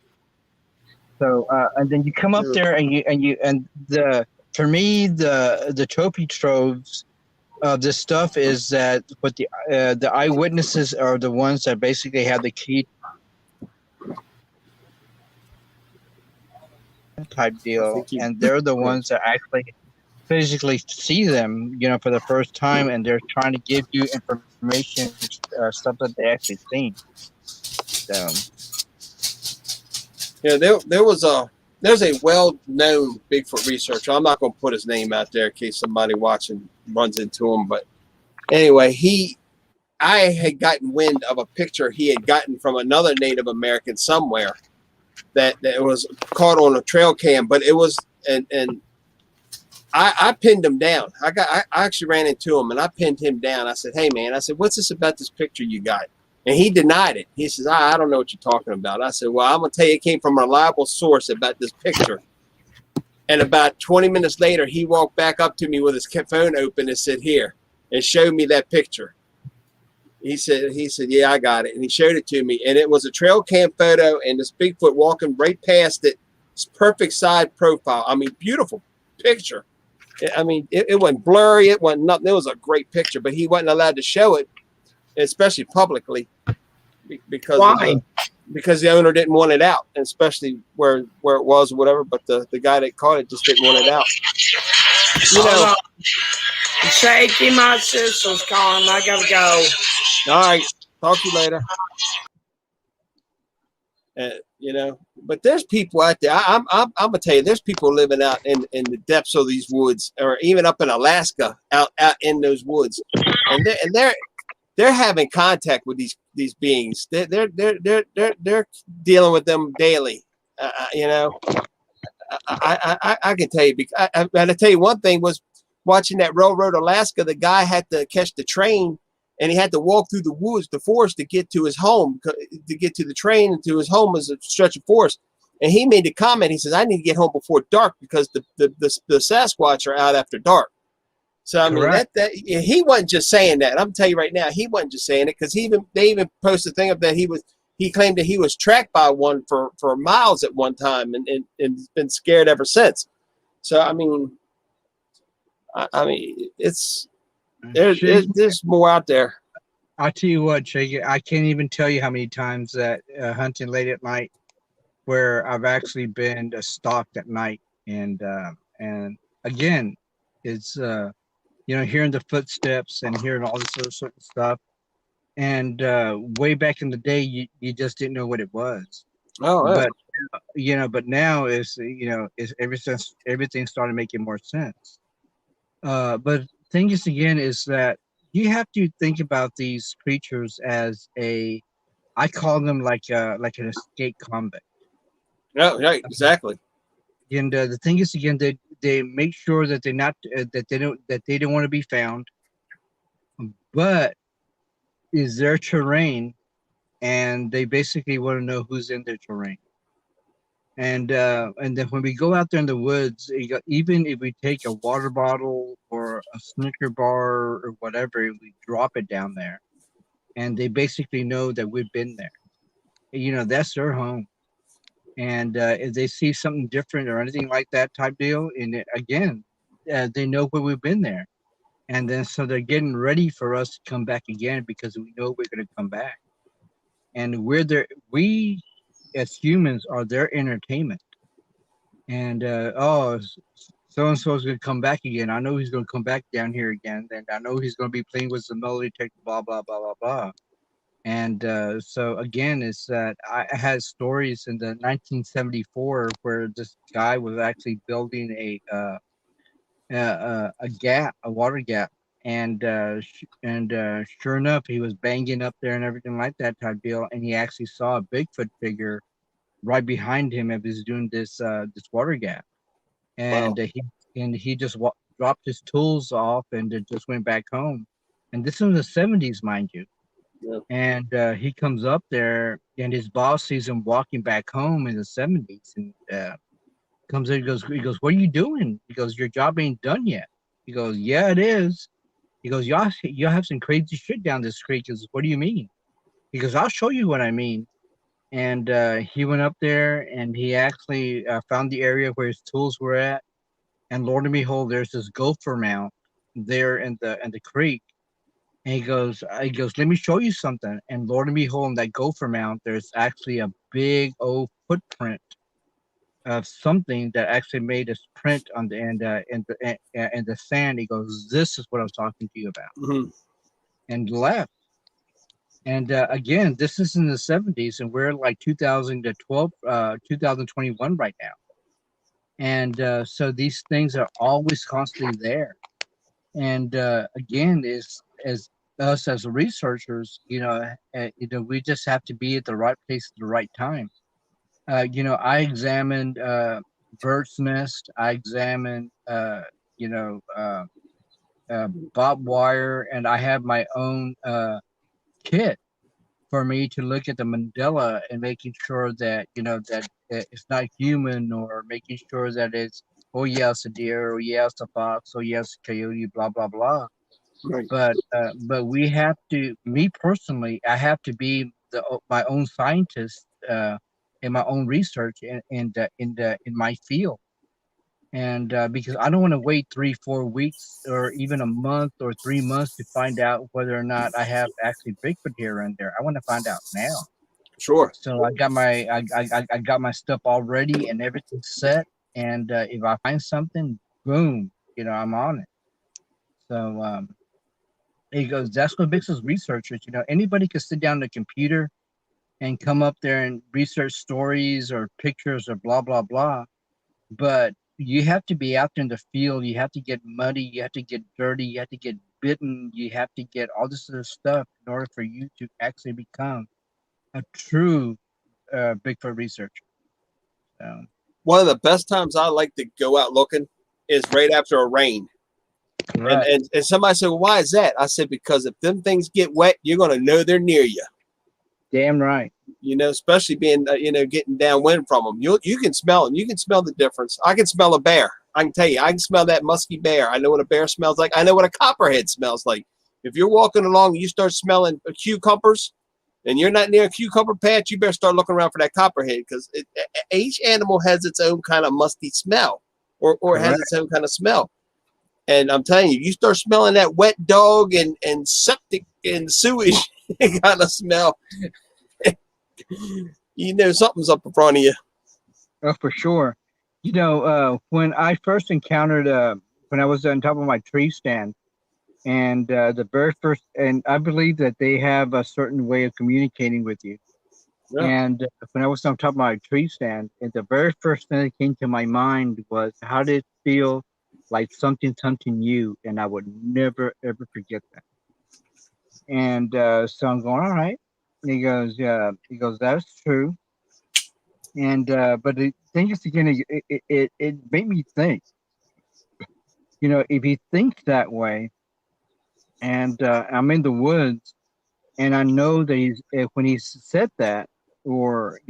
So and then you come up there and for me the trophy troves of this stuff is that what the eyewitnesses are the ones that basically have the key type deal, and they're the ones that actually physically see them, for the first time, and they're trying to give you information, stuff that they actually seen. So, there's a well-known Bigfoot researcher. I'm not going to put his name out there in case somebody watching runs into him, but anyway, I had gotten wind of a picture he had gotten from another Native American somewhere that was caught on a trail cam, but it was and I pinned him down. I actually ran into him and I pinned him down. I said, "Hey man," I said, "what's this about this picture you got?" And he denied it. He says, I don't know what you're talking about. I said, "Well, I'm gonna tell you, it came from a reliable source about this picture." And about 20 minutes later, he walked back up to me with his phone open and said, "Here," and showed me that picture. He said, "Yeah, I got it." And he showed it to me. And it was a trail cam photo and this Bigfoot walking right past it. It's perfect side profile. I mean, beautiful picture. I mean, it wasn't blurry. It wasn't nothing. It was a great picture, but he wasn't allowed to show it, especially publicly, because because the owner didn't want it out, especially where it was or whatever. But the guy that caught it just didn't want it out. Shaky, my sister's calling. I gotta go. All right, talk to you later. But there's people out there. I'm gonna tell you, there's people living out in the depths of these woods, or even up in Alaska, out in those woods, and they're having contact with these beings. They're dealing with them daily. I can tell you. I tell you one thing was watching that Railroad Alaska. The guy had to catch the train. And he had to walk through the woods, the forest, to get to his home, to get to the train and to his home as a stretch of forest. And he made the comment. He says, "I need to get home before dark because the Sasquatch are out after dark." So I mean, that he wasn't just saying that. I'm telling you right now, he wasn't just saying it, because they even posted a thing of that he claimed that he was tracked by one for miles at one time and been scared ever since. So I mean, it's. There's more out there. I'll tell you what, Shaggy, I can't even tell you how many times that hunting late at night where I've actually been stalked at night, and again, it's hearing the footsteps and hearing all this other sort of stuff, and way back in the day, you just didn't know what it was. Oh, yeah. But now is everything started making more sense. But thing is, again, is that you have to think about these creatures as I call them like an escape convict. Yeah, right, exactly. And the thing is, again, they make sure that they don't want to be found, but is their terrain, and they basically want to know who's in their terrain. And then when we go out there in the woods, even if we take a water bottle or a Snicker bar or whatever, we drop it down there, and they basically know that we've been there. That's their home. And if they see something different or anything like that type deal, they know where we've been there. And then so they're getting ready for us to come back again, because we know we're going to come back. And we as humans are their entertainment. And so-and-so is going to come back again. I know he's going to come back down here again. And I know he's going to be playing with the melody tech, blah, blah, blah, blah, blah. And so again, it's that I had stories in the 1974 where this guy was actually building a water gap. And sure enough, he was banging up there and everything like that type deal. And he actually saw a Bigfoot figure right behind him as he's doing this water gap. And wow. He just dropped his tools off and just went back home. And this was in the 70s, mind you. Yeah. And he comes up there, and his boss sees him walking back home in the 70s, and comes in. He goes, "What are you doing?" He goes, "Your job ain't done yet." He goes, "Yeah, it is." He goes, y'all have some crazy shit down this creek. He goes, what do you mean? He goes, I'll show you what I mean. And he went up there and he actually found the area where his tools were at. And Lord and behold, there's this gopher mount there in the creek. And he goes, let me show you something. And Lord and behold, in that gopher mount, there's actually a big old footprint of something that actually made its print on the in the sand. He goes, this is what I was talking to you about, and left. And again, this is in the 70s, and we're like 2012, 2021 right now. And so these things are always constantly there. And again, is as us as researchers, we just have to be at the right place at the right time. I examined bird's nest. I examined, barbed wire, and I have my own kit for me to look at the Mandela and making sure that that it's not human, or making sure that it's, oh yeah, it's a deer, or yeah, it's a fox, or yes, a coyote, blah blah blah. Right. But we have to. Me personally, I have to be my own scientist in my own research in my field. And because I don't want to wait 3-4 weeks or even a month or 3 months to find out whether or not I have actually Bigfoot here and there. I want to find out now. Sure. So I got my stuff already and everything set. And if I find something, boom, I'm on it. So he goes, that's what makes us researchers. Anybody can sit down at a computer and come up there and research stories or pictures or blah blah blah, but you have to be out there in the field. You have to get muddy. You have to get dirty. You have to get bitten. You have to get all this other stuff in order for you to actually become a true Bigfoot researcher. So, one of the best times I like to go out looking is right after a rain. right. And somebody said, well, why is that? I said, because if them things get wet, you're going to know they're near you. Damn right. Especially being, getting downwind from them. You can smell them. You can smell the difference. I can smell a bear. I can tell you, I can smell that musky bear. I know what a bear smells like. I know what a copperhead smells like. If you're walking along and you start smelling cucumbers and you're not near a cucumber patch, you better start looking around for that copperhead, because each animal has its own kind of musty smell or it has its own kind of smell. And I'm telling you, you start smelling that wet dog and septic and sewage kind of smell, something's up in front of you. Oh, for sure. When I first encountered, when I was on top of my tree stand, and the very first, and I believe that they have a certain way of communicating with you. Yeah. And when I was on top of my tree stand, and the very first thing that came to my mind was, how did it feel like something new? And I would never, ever forget that. And so I'm going, all right. And he goes, that's true. And but the thing is, again, it made me think, if he thinks that way, and I'm in the woods, and I know that when he said that, or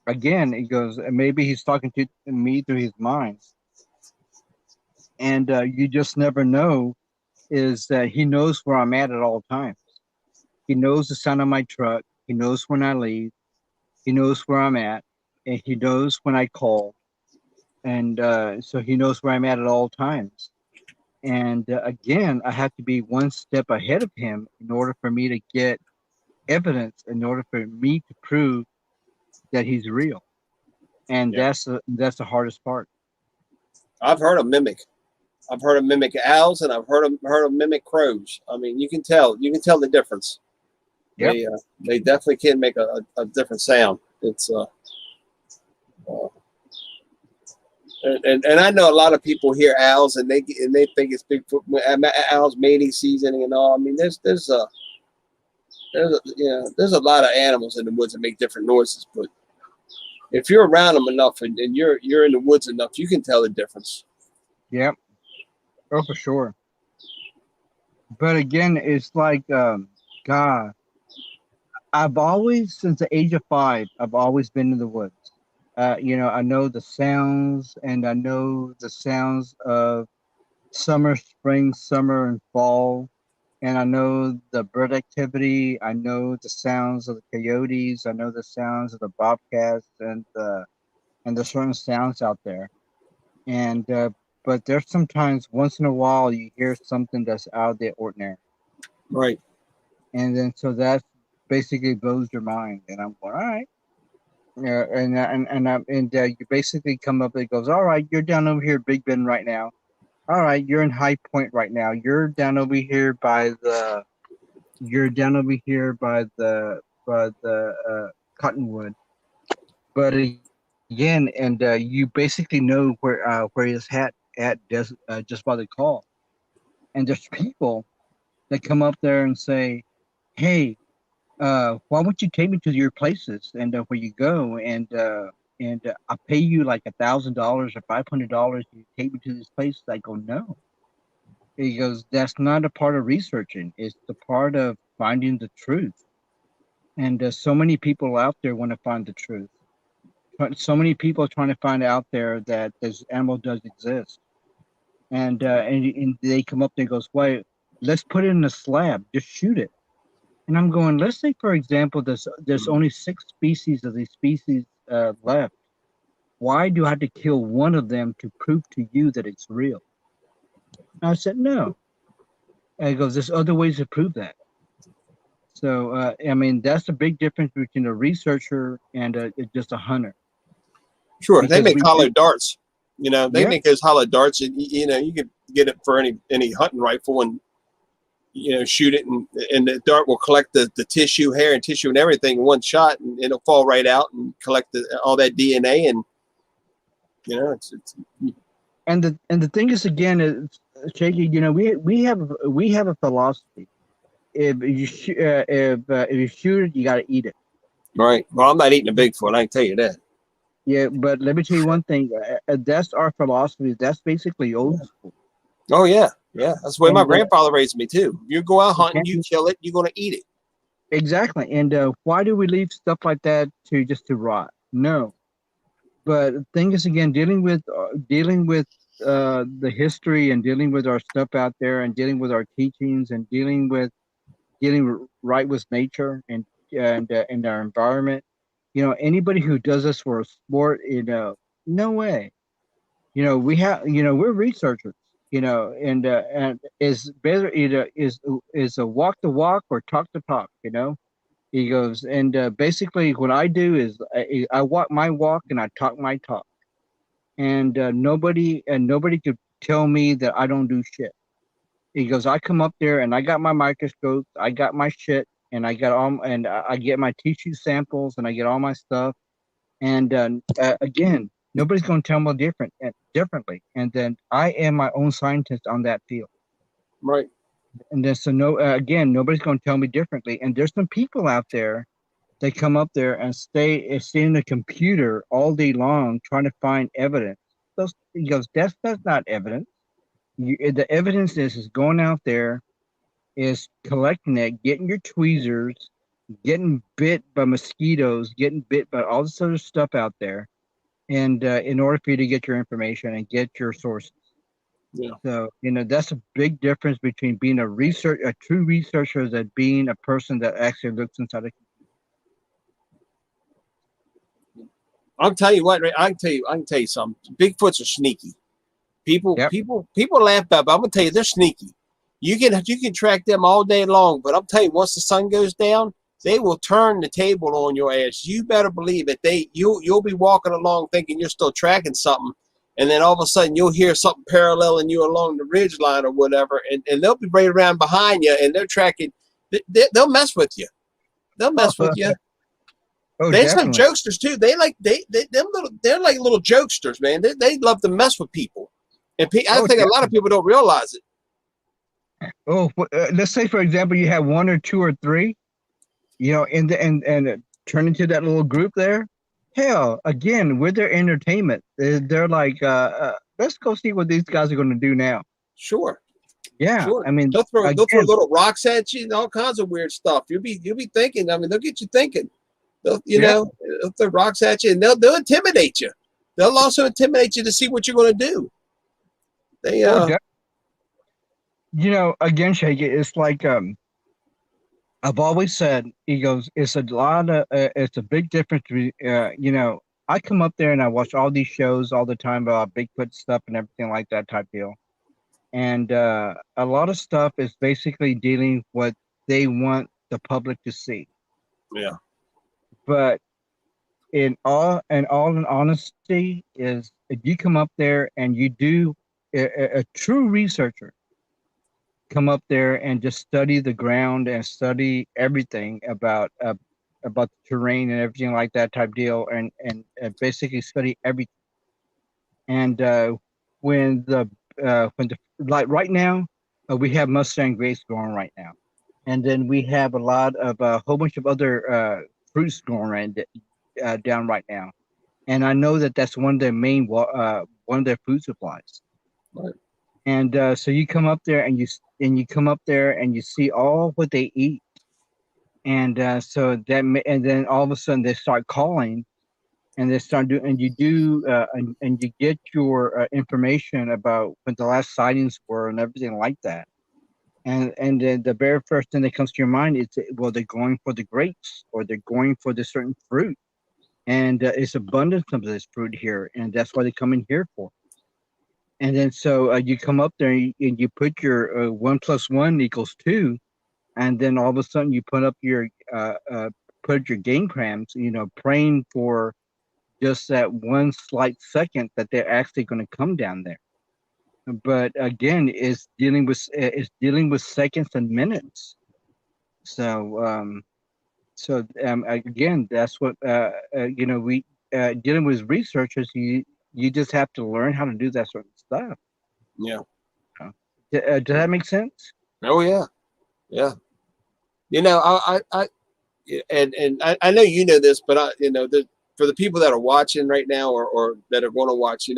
again, he goes, maybe he's talking to me through his mind, and you just never know, is that he knows where I'm at all times. He knows the sound of my truck. He knows when I leave. He knows where I'm at, and he knows when I call, and so he knows where I'm at all times. And again, I have to be one step ahead of him in order for me to get evidence, in order for me to prove that he's real. And that's the hardest part. I've heard him mimic. I've heard him mimic owls, and I've heard him mimic crows. I mean, you can tell the difference. Yep. They definitely can make a different sound. It's and I know a lot of people hear owls and they think it's Bigfoot, owls mating season and all. I mean, there's a lot of animals in the woods that make different noises, but if you're around them enough and you're in the woods enough, you can tell the difference. Yep. Oh, for sure. But again, it's like, God, I've always, since the age of 5, I've always been in the woods. I know the sounds, and I know the sounds of summer, spring, summer, and fall. And I know the bird activity. I know the sounds of the coyotes. I know the sounds of the bobcats and the certain sounds out there. And but there's sometimes once in a while you hear something that's out of the ordinary, Right. and then so that basically blows your mind. And I'm going, all right, yeah, and you basically come up. It goes, all right, you're down over here, Big Bend right now. All right, you're in High Point right now. You're down over here by the. You're down over here by the Cottonwood. But again, and you basically know where his hat at just by the call. And there's people that come up there and say, "Hey, why won't you take me to your places and where you go and I'll pay you like $1,000 or $500. You take me to this place." I go, "No." He goes, "That's not a part of researching. It's the part of finding the truth." And so many people out there want to find the truth. So many people trying to find out there that this animal does exist. And they come up there and goes, "Why? Let's put it in a slab. Just shoot it." And I'm going, let's say, for example, there's only 6 species of these species left. Why do I have to kill one of them to prove to you that it's real? And I said, no. And he goes, there's other ways to prove that. So, I mean, that's the big difference between a researcher and just a hunter. Sure. Because They make hollow darts. You know, they Yeah. make those hollow darts, and you know, you could get it for any hunting rifle and shoot it, and the dart will collect the tissue, hair and tissue and everything in one shot, and it'll fall right out and collect all that DNA, and it's And the thing is, again, is, Shaky, we have a philosophy. If you shoot it, you got to eat it. right. Well, I'm not eating a Bigfoot, I can tell you that. Yeah, but let me tell you one thing. That's our philosophy. That's basically old school. Oh yeah, that's the way my And, grandfather raised me too. You go out hunting, Okay. you kill it, you're gonna eat it. Exactly. And why do we leave stuff like that to rot? No. But the thing is, again, dealing with the history and dealing with our stuff out there and dealing with our teachings and dealing right with nature and our environment. Anybody who does this for a sport, no way. We're researchers. And is better either is a walk the walk or talk the talk. He goes, and basically what I do is I walk my walk and I talk my talk, and nobody could tell me that I don't do shit. He goes, I come up there and I got my microscope, I got my shit, and I got all, and I get my tissue samples and I get all my stuff. And again, nobody's going to tell me differently. And then I am my own scientist on that field. Right. And then so again, nobody's going to tell me differently. And there's some people out there that come up there and stay in the computer all day long trying to find evidence. He goes, that's not evidence. The evidence is going out there, is collecting it, getting your tweezers, getting bit by mosquitoes, getting bit by all this other stuff out there, and in order for you to get your information and get your sources. Yeah. So that's a big difference between being a true researcher, than being a person that actually looks inside a. I'll tell you what, Ray, I can tell you something. Bigfoots are sneaky. People laugh about, but I'm gonna tell you they're sneaky. You can track them all day long, but I'm telling you, once the sun goes down, they will turn the table on your ass. You better believe it. You'll be walking along thinking you're still tracking something, and then all of a sudden you'll hear something paralleling you along the ridge line or whatever, and they'll be right around behind you, and they're tracking. They'll mess with you. They'll mess with you. Oh, They're some definitely. jokesters too. They're like little jokesters, man. They love to mess with people, and I think a lot of people don't realize it. Oh, let's say for example, you have one or two or three, and turn into that little group there. Hell, again, with their entertainment, they're like, let's go see what these guys are going to do now. Sure. Yeah, sure. I mean, they'll throw little rocks at you and all kinds of weird stuff. You'll be thinking. I mean, they'll get you thinking. They'll they'll throw rocks at you and they'll intimidate you. They'll also intimidate you to see what you're going to do. again, Shake, it's like I've always said, he goes, it's a big difference. I come up there and I watch all these shows all the time about Bigfoot stuff and everything like that type deal. And a lot of stuff is basically dealing what they want the public to see. Yeah. But in honesty, is if you come up there and you do a true researcher come up there and just study the ground and study everything about the terrain and everything like that type deal, and basically study everything. And when the like right now, we have Mustang grapes growing right now, and then we have a lot of a whole bunch of other fruits growing down right now. And I know that that's one of their one of their food supplies. Right. And so you come up there and you come up there and you see all what they eat, and and then all of a sudden they start calling, and they start doing, and you do and you get your information about when the last sightings were and everything like that. And then the very first thing that comes to your mind is, well, they're going for the grapes or they're going for the certain fruit, and it's abundance of this fruit here, and that's why they come in here for. And then so you come up there and you put your 1 + 1 = 2, and then all of a sudden you put your game crams, praying for just that one slight second that they're actually going to come down there. But again, it's dealing with seconds and minutes. So again, that's what we dealing with researchers. You just have to learn how to do that sort of stuff. Yeah. Does that make sense? Oh yeah. Yeah. I I know this, but for the people that are watching right now or that are going to watch,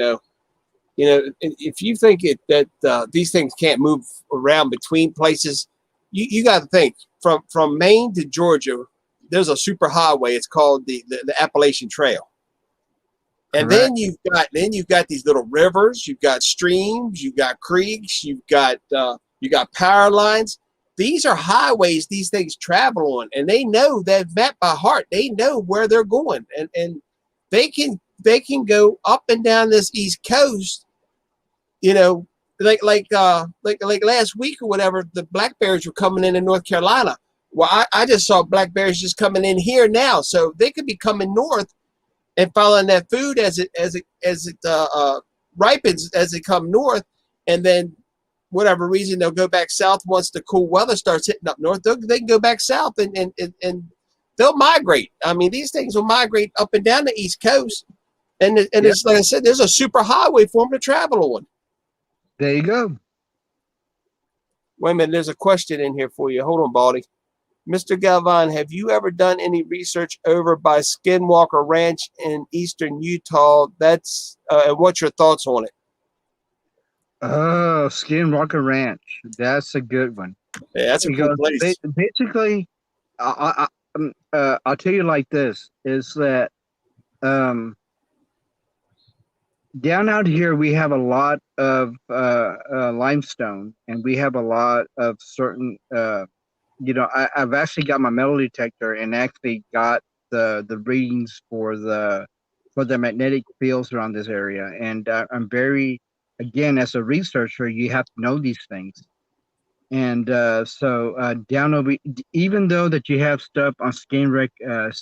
if you think that these things can't move around between places, you got to think from Maine to Georgia. There's a super highway. It's called the Appalachian Trail. And Correct. then you've got these little rivers, you've got streams, you've got creeks, you've got power lines. These are highways these things travel on, and they know that map by heart. They know where they're going, and they can go up and down this East Coast. Like last week or whatever, the black bears were coming in North Carolina. Well, I just saw black bears just coming in here now, so they could be coming north and following that food as it ripens as they come north, and then whatever reason they'll go back south once the cool weather starts hitting up north. They can go back south and they'll migrate. I mean, these things will migrate up and down the East Coast, and it's like I said, there's a super highway for them to travel on. There you go. Wait a minute, there's a question in here for you. Hold on, Baldy. Mr. Galvan, have you ever done any research over by Skinwalker Ranch in eastern Utah? That's what's your thoughts on it? Oh, Skinwalker Ranch. That's a good one. Yeah, that's a cool place. Basically, I'll tell you like this, is that down out here we have a lot of limestone, and we have a lot of certain I've actually got my metal detector and actually got the readings for the magnetic fields around this area, and I'm very, again, as a researcher, you have to know these things. And down over, even though that you have stuff on Skinwrecker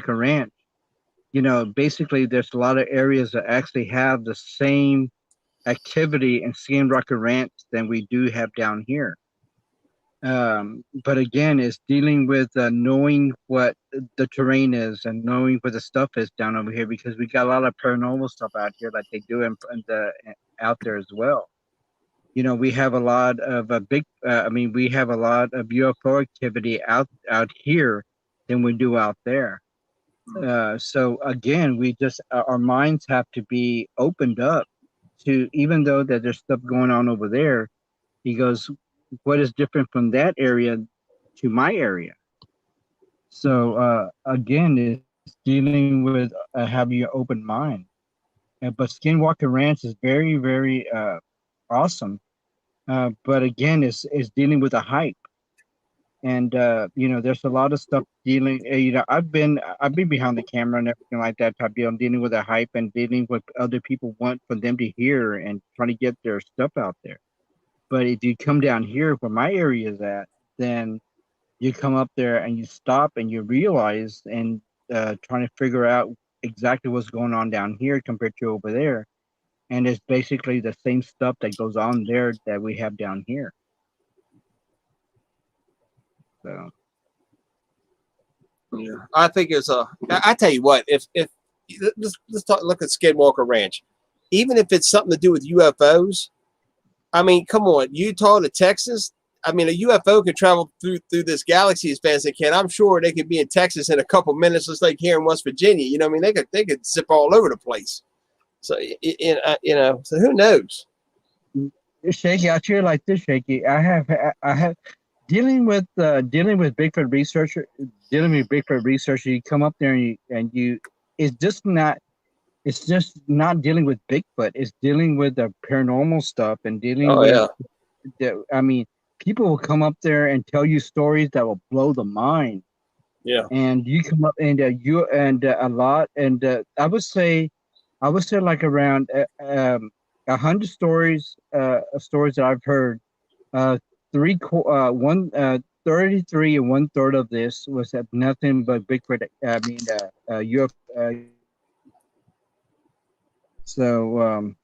Ranch, basically there's a lot of areas that actually have the same activity in Skinwrecker Ranch than we do have down here. But again, it's dealing with knowing what the terrain is and knowing what the stuff is down over here, because we got a lot of paranormal stuff out here like they do out there as well. We have a lot of we have a lot of UFO activity out here than we do out there. So again, we just our minds have to be opened up to, even though that there's stuff going on over there. He goes, what is different from that area to my area? So again, it's dealing with having your open mind. But Skinwalker Ranch is very, very awesome. But again, it's dealing with a hype. And there's a lot of stuff dealing. I've been behind the camera and everything like that type deal. I'm dealing with a hype and dealing with other people want for them to hear and trying to get their stuff out there. But if you come down here where my area is at, then you come up there and you stop and you realize and trying to figure out exactly what's going on down here compared to over there. And it's basically the same stuff that goes on there that we have down here. So yeah, I think it's I tell you what, if look at Skinwalker Ranch, even if it's something to do with UFOs. I mean, come on, Utah to Texas. I mean, a UFO can travel through this galaxy as fast as they can. I'm sure they could be in Texas in a couple minutes, just like here in West Virginia. You know, what I mean, they could zip all over the place. So so who knows? Shaky, I'll tell you like this, Shaky. I have dealing with Bigfoot researcher. Dealing with Bigfoot researcher, you come up there and you it's just not. It's just not dealing with Bigfoot. It's dealing with the paranormal stuff and dealing with. I mean, people will come up there and tell you stories that will blow the mind. Yeah. And you come up and a lot and I would say like around 100 stories that I've heard. 33 and 1/3 of this was nothing but Bigfoot. I mean, UFO. So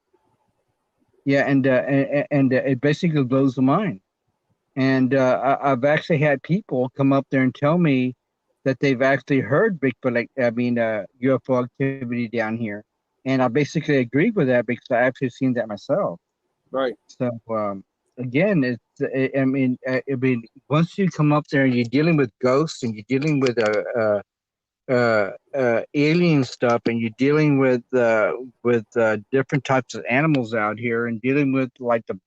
yeah, and it basically blows the mind. And I've actually had people come up there and tell me that they've actually heard Bigfoot, UFO activity down here, and I basically agree with that because I actually seen that myself. Right. So again, I mean, once you come up there and you're dealing with ghosts and you're dealing with alien stuff and you're dealing with different types of animals out here and dealing with like the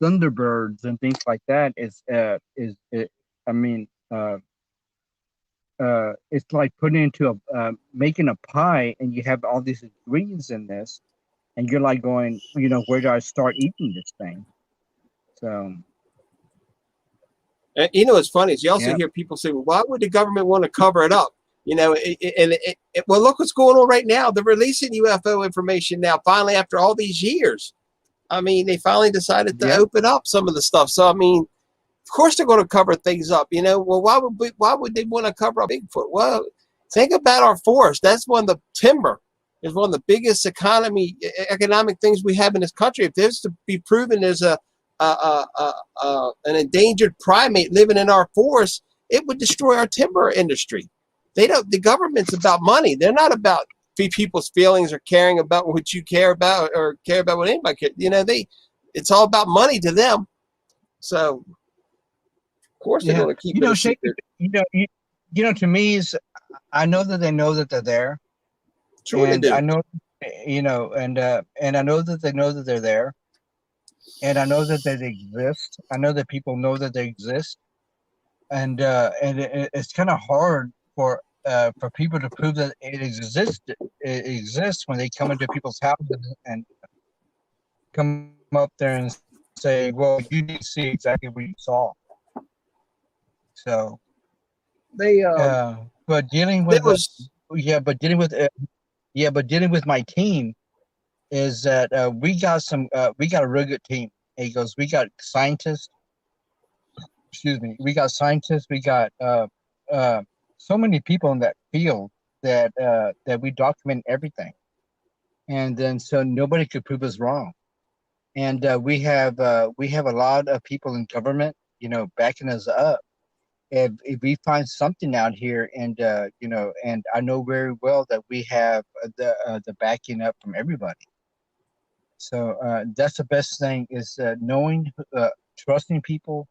thunderbirds and things like that it's like putting into making a pie and you have all these ingredients in this and you're like going, where do I start eating this thing? So and it's funny is you also hear people say, well, why would the government want to cover it up? Well, look what's going on right now. They're releasing UFO information now, finally, after all these years. I mean, they finally decided to open up some of the stuff. So, I mean, of course they're going to cover things up. Well, why would they want to cover up Bigfoot? Well, think about our forest. That's one of the timber is one of the biggest economic things we have in this country. If there's to be proven there's an endangered primate living in our forest, it would destroy our timber industry. The government's about money. They're not about people's feelings or caring about what you care about or care about what anybody cares. It's all about money to them. So of course they're going to keep it a secret. To me is I know that they know that they're there. Sure they do. I know, and I know that they know that they're there. And I know that they exist. I know that people know that they exist. And it's kind of hard for people to prove that it exists when they come into people's houses and come up there and say, well, you need to see exactly what you saw. So but dealing with my team is that we got a real good team. He goes, we got scientists. We got scientists. We got so many people in that field that we document everything, and then so nobody could prove us wrong. And we have a lot of people in government, backing us up. If we find something out here, and and I know very well that we have the backing up from everybody. So that's the best thing is knowing, trusting people,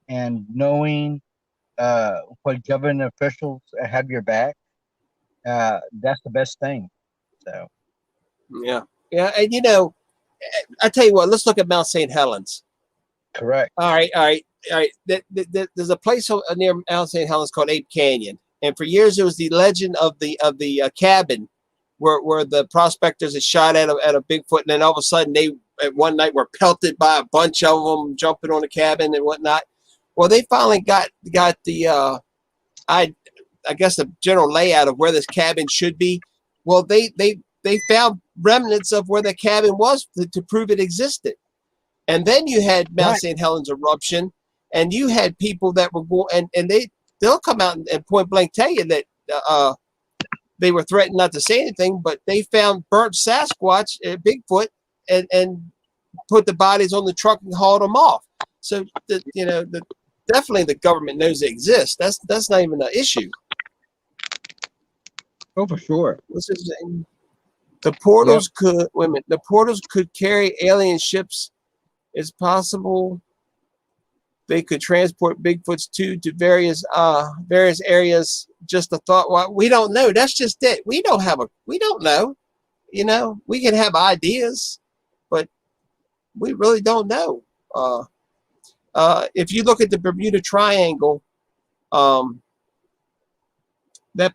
and knowing what government officials have your back. That's the best thing. So yeah, and I tell you what, let's look at Mount St. Helens. Correct. All right. There's a place near Mount St. Helens called Ape Canyon, and for years it was the legend of the cabin where the prospectors had shot at a Bigfoot, and then all of a sudden they at one night were pelted by a bunch of them jumping on the cabin and whatnot. Well, they finally got the I guess the general layout of where this cabin should be. Well, they found remnants of where the cabin was to prove it existed. And then you had Mount St. Helens eruption, and you had people that were going, and they'll come out and point blank tell you that they were threatened not to say anything, but they found burnt Sasquatch, Bigfoot, and put the bodies on the truck and hauled them off. So definitely the government knows they exist. That's not even an issue. Oh, for sure. What's his name? The portals could the portals could carry alien ships. It's possible they could transport Bigfoots to various areas. Just a thought. Well, we don't know. That's just it. We don't know. We can have ideas, but we really don't know. If you look at the Bermuda Triangle, that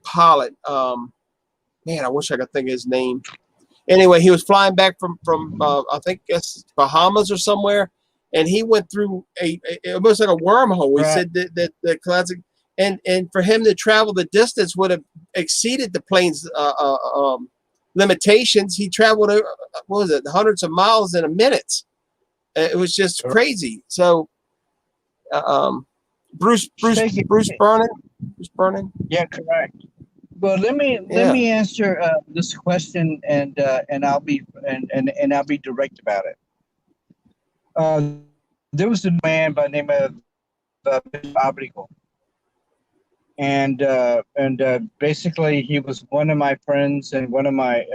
pilot, man, I wish I could think of his name. Anyway, he was flying back from I think it's Bahamas or somewhere, and he went through it was like a wormhole. He said that the classic, and for him to travel the distance would have exceeded the plane's limitations. He traveled hundreds of miles in a minute. It was just crazy. So, Bruce Burning. Yeah, correct. Well, let me answer this question, and I'll be direct about it. There was a man by the name of Abrigo, and basically he was one of my friends and one of my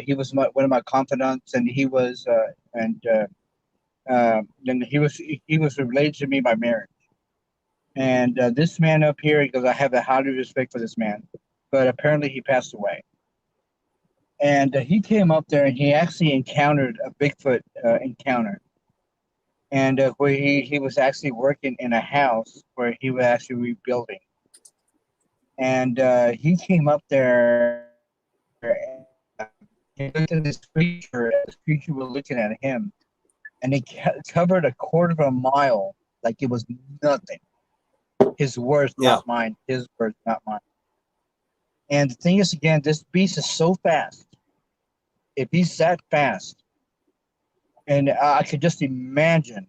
he was one of my confidants, and he was he was related to me by marriage. And this man up here, because I have a high respect for this man, but apparently he passed away. And he came up there and he actually encountered a Bigfoot encounter. And where he was actually working in a house where he was actually rebuilding. And he came up there and he looked at this creature. This creature was looking at him. And it covered a quarter of a mile like it was nothing. His words, not mine. His words, not mine. And the thing is, again, this beast is so fast. If he's that fast, and I could just imagine,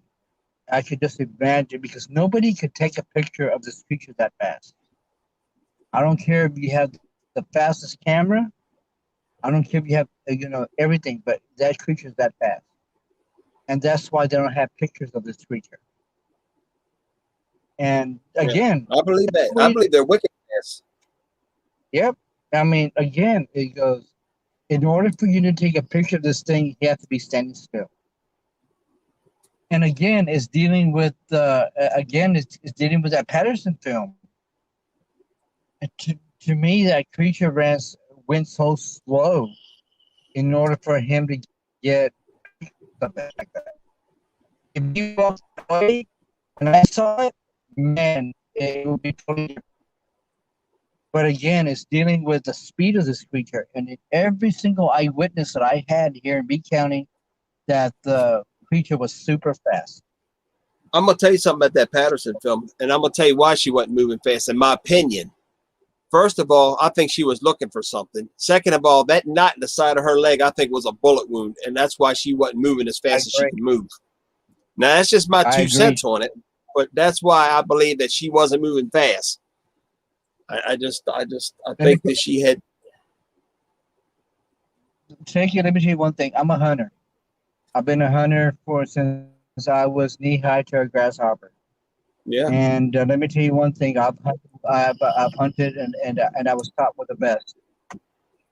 because nobody could take a picture of this creature that fast. I don't care if you have the fastest camera. I don't care if you have, everything, but that creature is that fast. And that's why they don't have pictures of this creature. And again, I believe that. I believe they're wickedness. Yep. I mean, again, it goes, in order for you to take a picture of this thing, you have to be standing still. And again, it's dealing with it's dealing with that Patterson film. And to me, that creature went so slow in order for him to get something like that. If you walked away and I saw it, man, it would be totally different. But again, it's dealing with the speed of this creature. And in every single eyewitness that I had here in B County, that the creature was super fast. I'm going to tell you something about that Patterson film, and I'm going to tell you why she wasn't moving fast, in my opinion. First of all, I think she was looking for something. Second of all, that knot in the side of her leg, I think, was a bullet wound, and that's why she wasn't moving as fast as she could move. Now, that's just my 2 cents on it. But that's why I believe that she wasn't moving fast. I think that she had. Let me tell you one thing. I'm a hunter. I've been a hunter since I was knee high to a grasshopper. Yeah. And let me tell you one thing. I've hunted and I was taught with the best.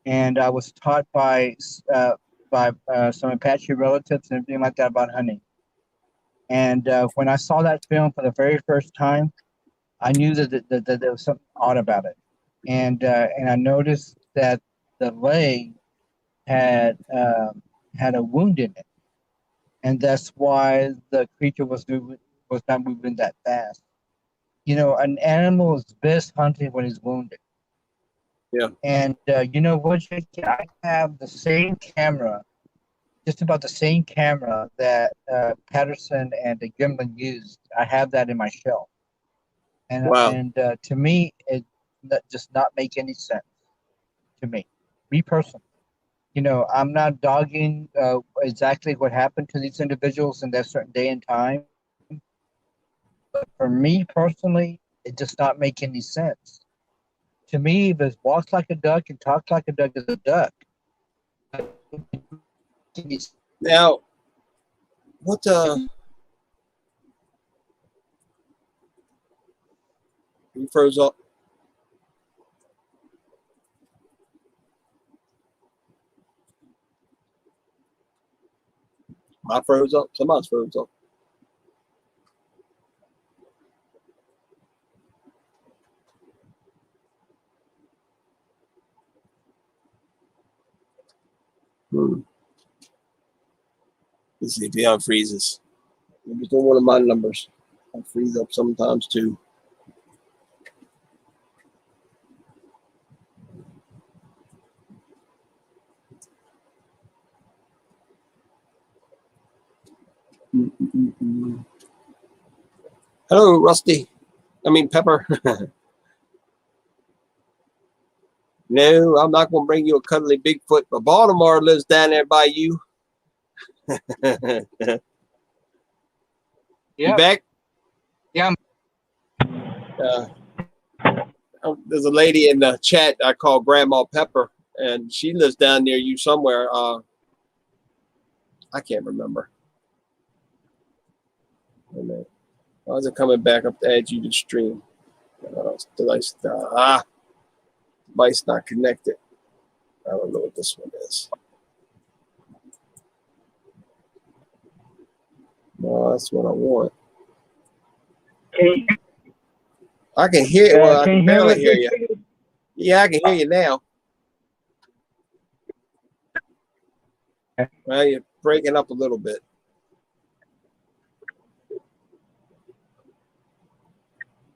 And I was taught by some Apache relatives and everything like that about hunting. And when I saw that film for the very first time, I knew that there was something odd about it. And I noticed that the leg had a wound in it, and that's why the creature was not moving that fast. An animal is best hunted when he's wounded. Yeah. And you know what? I have the same camera just about the same camera that Patterson and the Gimlin used. I have that in my shelf, and Wow. to me, it does not make any sense to me personally. I'm not dogging exactly what happened to these individuals in that certain day and time, but for me personally, it does not make any sense. To me, if it walks like a duck and talks like a duck, is a duck. Now, what you froze up? I froze up. Somebody's froze up. Let's see if he unfreezes. Maybe it's one of my numbers. I freeze up sometimes too. Hello, Rusty. I mean, Pepper. No, I'm not going to bring you a cuddly Bigfoot, but Baldemar lives down there by you. You back? Yeah. There's a lady in the chat I call Grandma Pepper, and she lives down near you somewhere. I can't remember. Why is it coming back up to add you to stream? Device not connected. I don't know what this one is. No, that's what I want. I can hear. Well, I can barely hear you. Yeah, I can hear you now. Well, you're breaking up a little bit.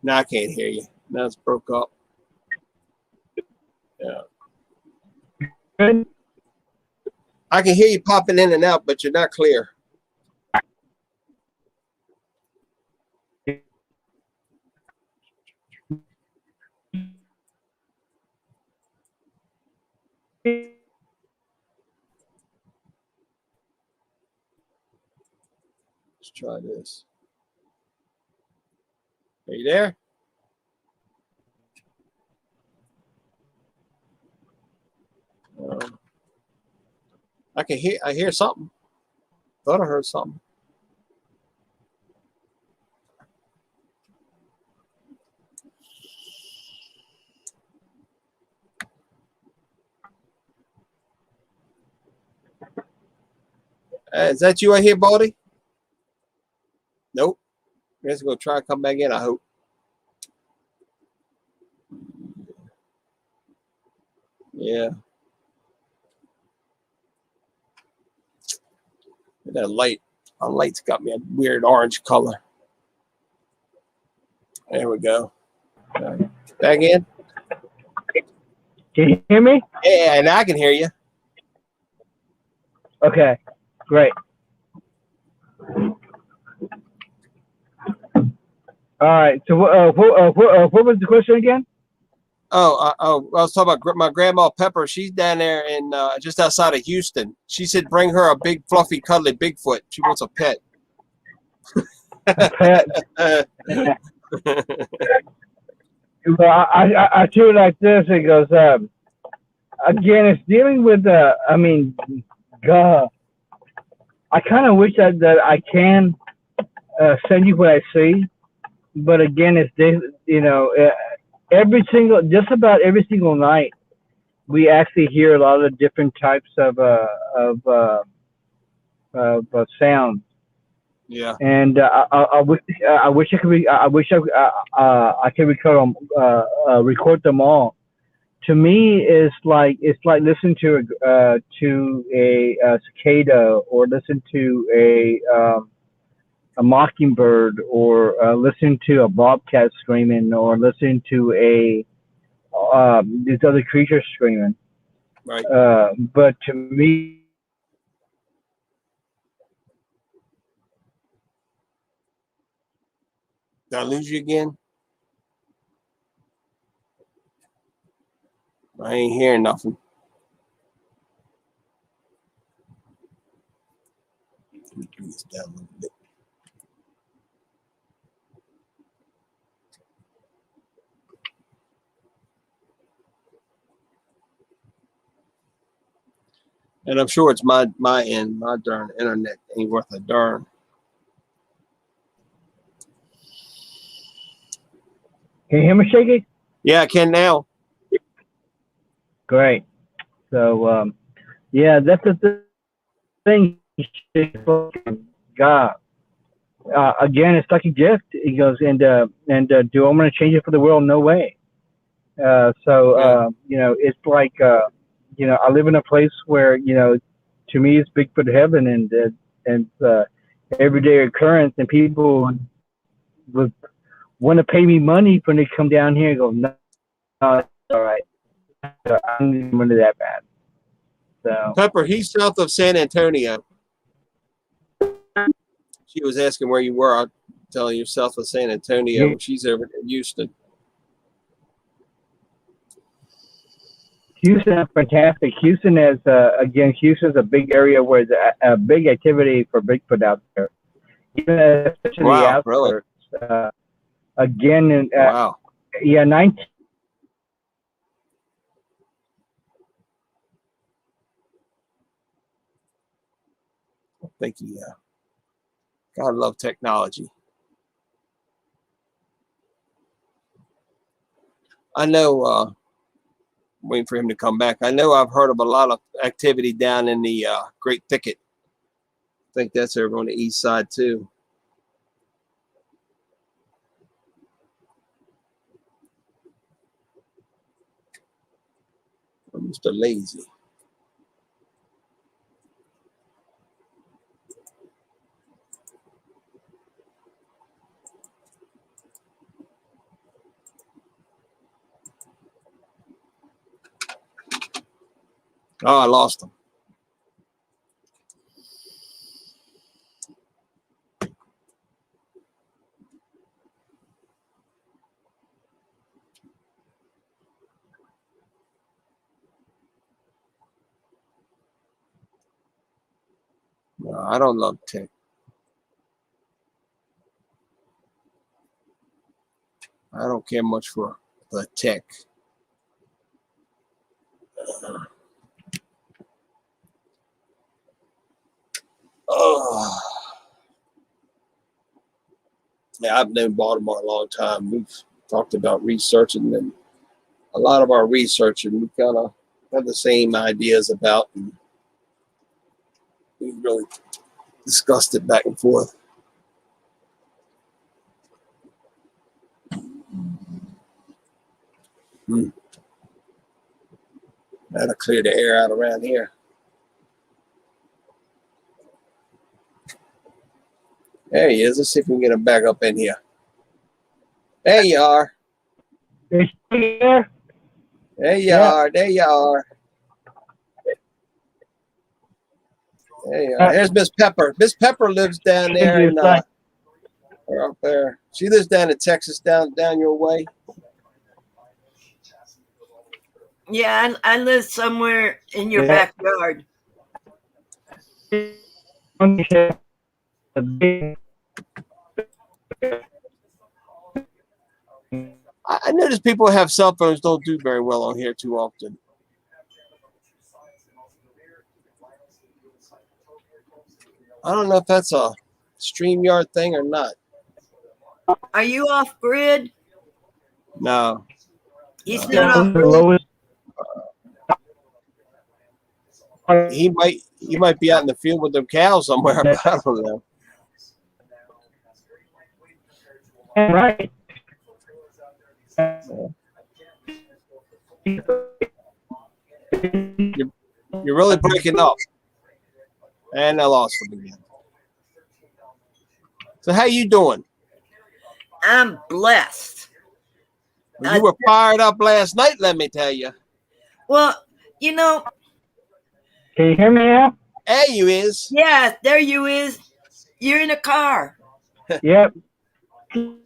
Now I can't hear you. Now it's broke up. Yeah. I can hear you popping in and out, but you're not clear. Let's try this. Are you there? I hear something. Thought I heard something. Is that you I hear, Baldy? Nope. I guess I'm going to try to come back in, I hope. Yeah. That light. My light's got me a weird orange color. There we go. Back in? Can you hear me? Yeah, and I can hear you. Okay, great. All right. So, what was the question again? I was talking about my grandma Pepper. She's down there in just outside of Houston. She said, "Bring her a big, fluffy, cuddly Bigfoot. She wants a pet." A pet. Well, I do it like this. It goes, again, it's dealing with God. I kind of wish that I can send you what I see, but again, it's this, just about every single night, we actually hear a lot of different types of sounds. Yeah. And I wish I could record them all. To me, it's like listening to a cicada, or listen to a mockingbird, or listen to a bobcat screaming, or listen to these other creatures screaming. Right. But to me, Did I lose you again? I ain't hearing nothing. Let me bring this down a little bit. And I'm sure it's my end. My darn internet ain't worth a darn. Can you hear me, Shaky? Yeah, I can now. Great. So, yeah, that's the thing. God, again, it's like a gift. He goes, and do I want to change it for the world? No way. You know, it's like, you know, I live in a place where, you know, to me, it's Bigfoot heaven, and everyday occurrence, and people would want to pay me money when they come down here and go, no, it's all right. So I don't need money that bad. So Pepper, he's south of San Antonio. She was asking where you were. I'll tell you, south of San Antonio. Yeah. She's over in Houston. Houston is fantastic. Houston is, again, Houston's a big area where there's a big activity for Bigfoot out there. Even especially Wow, the really? outskirts. Again, Wow. yeah, 19. Thank you. God, I love technology. I know, waiting for him to come back. I know I've heard of a lot of activity down in the Great Thicket. I think that's over on the east side too. Mr. Lazy. Oh, I lost him. No, I don't love tech. I don't care much for the tech. Oh. Yeah, I've known Baldemar a long time. We've talked about researching, and a lot of our research, and we kind of have the same ideas about, and we really discussed it back and forth. That'll clear the air out around here. There he is. Let's see if we can get him back up in here. There you are. Is she there? There you Yeah. are. There you are. There you are. There's Miss Pepper. Miss Pepper lives down there in or up there. She lives down in Texas, down your way. Yeah, I live somewhere in your Yeah. backyard. I notice people who have cell phones don't do very well on here too often. I don't know if that's a StreamYard thing or not. Are you off grid? No. He's No. not off grid. He might be out in the field with them cows somewhere, but I don't know. Right. You're really breaking up. And I lost him again. So how you doing? I'm blessed. You were fired up last night, let me tell you. Well, you know. Can you hear me now? There you is. Yeah, there you is. You're in a car. Yep. You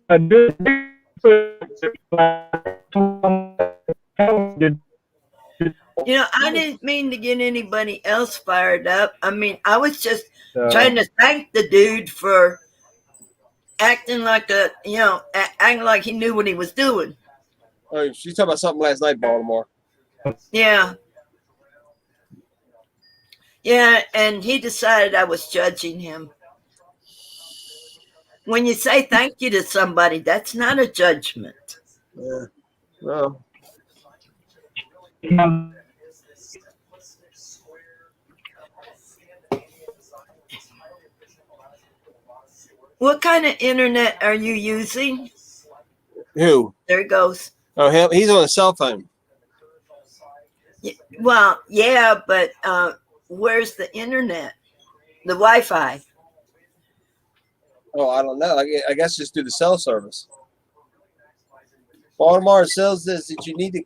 know, I didn't mean to get anybody else fired up. I mean, I was just trying to thank the dude for acting like acting like he knew what he was doing. Oh, she's talking about something last night, Baldemar. Yeah. Yeah, and he decided I was judging him. When you say thank you to somebody, that's not a judgment. Yeah. No. What kind of internet are you using? Who? There he goes. Oh, him. He's on a cell phone. Well, yeah, but where's the internet? The Wi-Fi. Oh, I don't know. I guess just do the cell service. Baldemar says this that you need to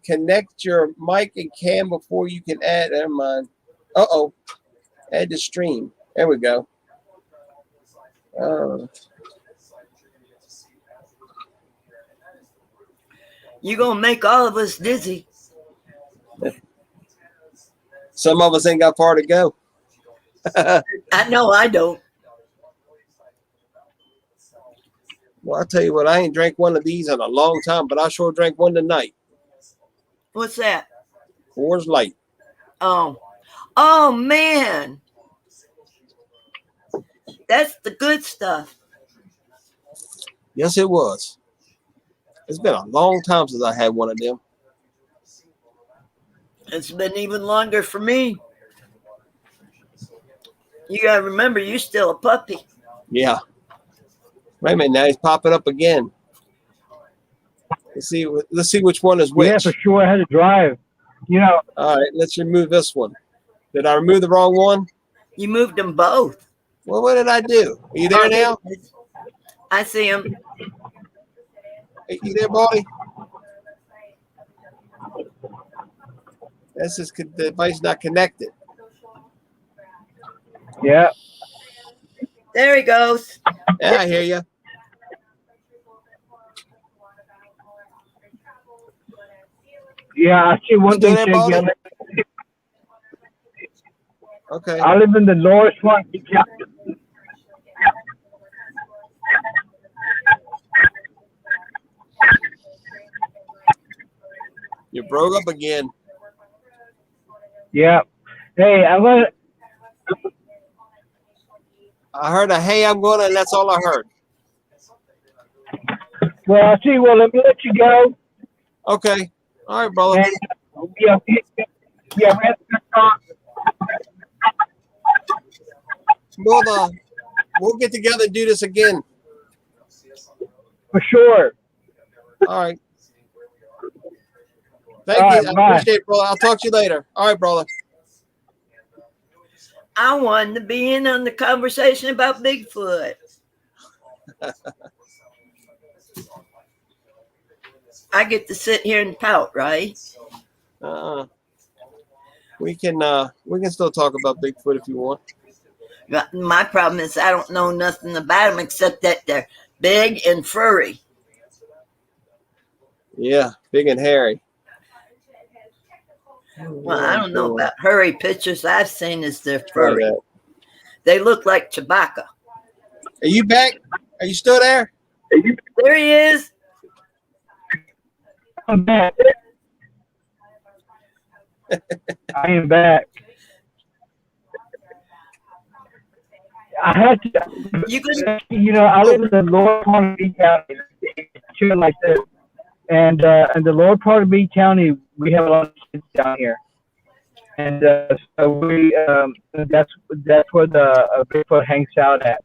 connect your mic and cam before you can add. Never mind. Uh-oh. Add the stream. There we go. You're going to make all of us dizzy. Some of us ain't got far to go. I know I don't. Well, I'll tell you what, I ain't drank one of these in a long time, but I sure drank one tonight. What's that? Coors Light. Oh, man. That's the good stuff. Yes, it was. It's been a long time since I had one of them. It's been even longer for me. You got to remember, you're still a puppy. Yeah. Wait a minute, now he's popping up again. Let's see which one is which. Yeah, for sure. I had to drive. You know. All right, let's remove this one. Did I remove the wrong one? You moved them both. Well, what did I do? Are you there now? I see him. Hey, you there, Baldy? That's just the device not connected. Yeah. There he goes. Yeah, I hear you. Yeah, I see one thing. Okay. I live in the Lower Swansea County. You broke up again. Yeah. Hey, I heard a hey, I'm gonna, and that's all I heard. Well, see. Well, let me let you go. Okay. All right, brother. And, yeah. We have to talk. We'll get together and do this again. For sure. All right. Thank you. I appreciate it, brother. I'll talk to you later. All right, brother. I wanted to be in on the conversation about Bigfoot. I get to sit here and pout, right? We can still talk about Bigfoot if you want. My problem is I don't know nothing about them except that they're big and furry. Yeah, big and hairy. Well, I don't know about hairy pictures I've seen is they're furry. They look like Chewbacca. Are you back? Are you still there? There he is. I'm back. I am back. I had to. I live in the lower part of B County, shit like this, and the lower part of B County, we have a lot of kids down here, and so that's where the Bigfoot hangs out at.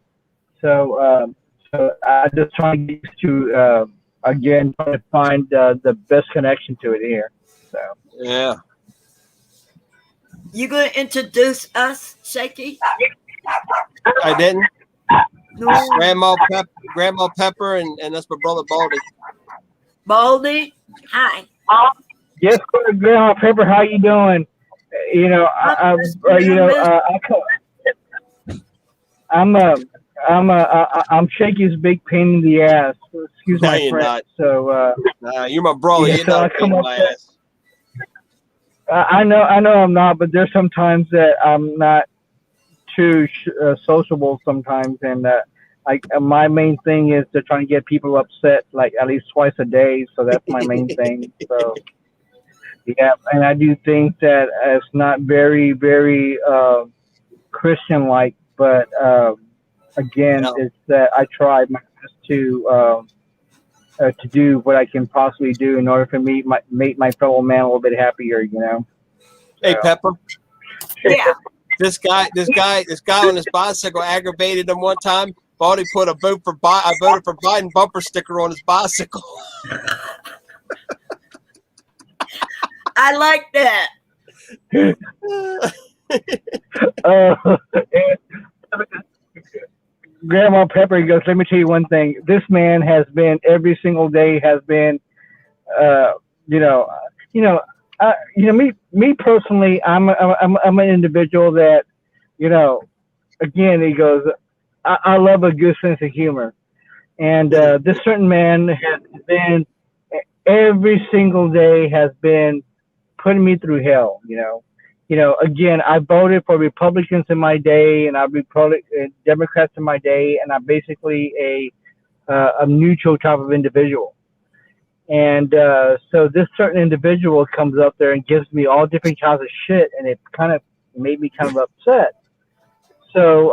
So I just trying to get used to again trying to find the best connection to it here. So yeah. You gonna introduce us, Shaky? I didn't. No. Grandma Pepper, and that's my brother Baldy. Baldy, hi. Yes, Grandma Pepper, how you doing? I'm I'm Shaky's big pain in the ass. Excuse No, my you're French. not. So You're my brother. yeah, You're so not I a pain come in up my there. ass. I know I'm not, but there's sometimes that I'm not too sociable sometimes, and like my main thing is to try and get people upset like at least twice a day. So that's my main thing. So yeah, and I do think that it's not very Christian like, but again, Yeah. it's that I try my best to do what I can possibly do in order for me make my fellow man a little bit happier. Hey, So, Pepper. Yeah. This guy on his bicycle aggravated him one time. Thought he put I voted for Biden bumper sticker on his bicycle. I like that. Grandma Pepper goes, let me tell you one thing. This man has been every single day has been, uh, you know, you know, me personally, I'm an individual that, you know, again, he goes, I love a good sense of humor, and this certain man has been every single day has been putting me through hell. Again, I voted for Republicans in my day, and I voted Democrats in my day, and I'm basically a neutral type of individual. And so this certain individual comes up there and gives me all different kinds of shit, and it kind of made me kind of upset. So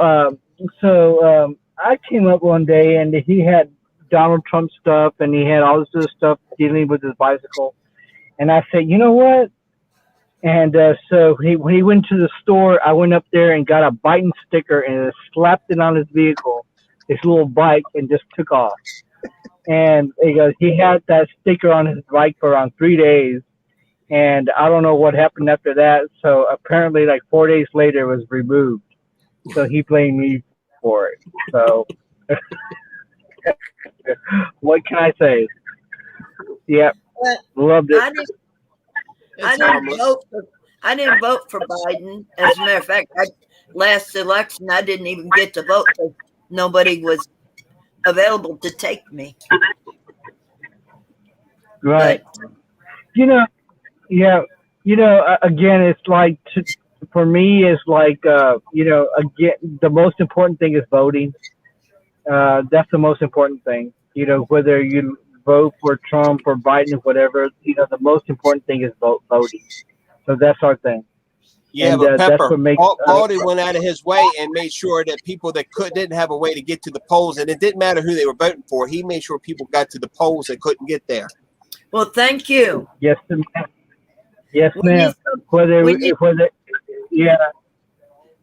I came up one day, and he had Donald Trump stuff, and he had all this other stuff dealing with his bicycle. And I said, you know what? And so when he went to the store, I went up there and got a Biden sticker and slapped it on his vehicle, his little bike, and just took off. And he had that sticker on his bike for around 3 days. And I don't know what happened after that. So apparently, like 4 days later, it was removed. So he blamed me for it. So what can I say? Yep, loved it. I didn't vote for Biden. As a matter of fact, last election I didn't even get to vote because nobody was available to take me. Right. But, Yeah. Again, it's like for me, it's like again, the most important thing is voting. That's the most important thing. Whether you vote for Trump or Biden or whatever, the most important thing is voting. So that's our thing. Yeah, and, but that's Pepper, what makes Baldy went out of his way and made sure that people that didn't have a way to get to the polls, and it didn't matter who they were voting for. He made sure people got to the polls that couldn't get there. Well, thank you. Yes, ma'am. Yes, ma'am.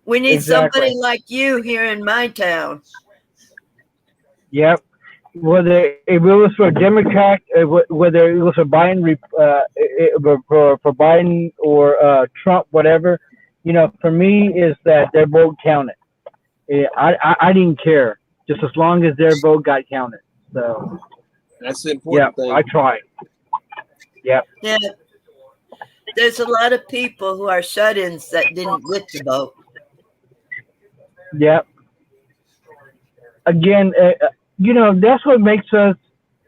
We need exactly. somebody like you here in my town. Yep. Whether it was for Democrat, whether it was for Biden, for Biden or Trump, whatever, for me is that their vote counted. I didn't care, just as long as their vote got counted. So that's the important thing. I tried. Yep. Yeah. There's a lot of people who are shut-ins that didn't get to vote. Yep. Again, that's what makes us.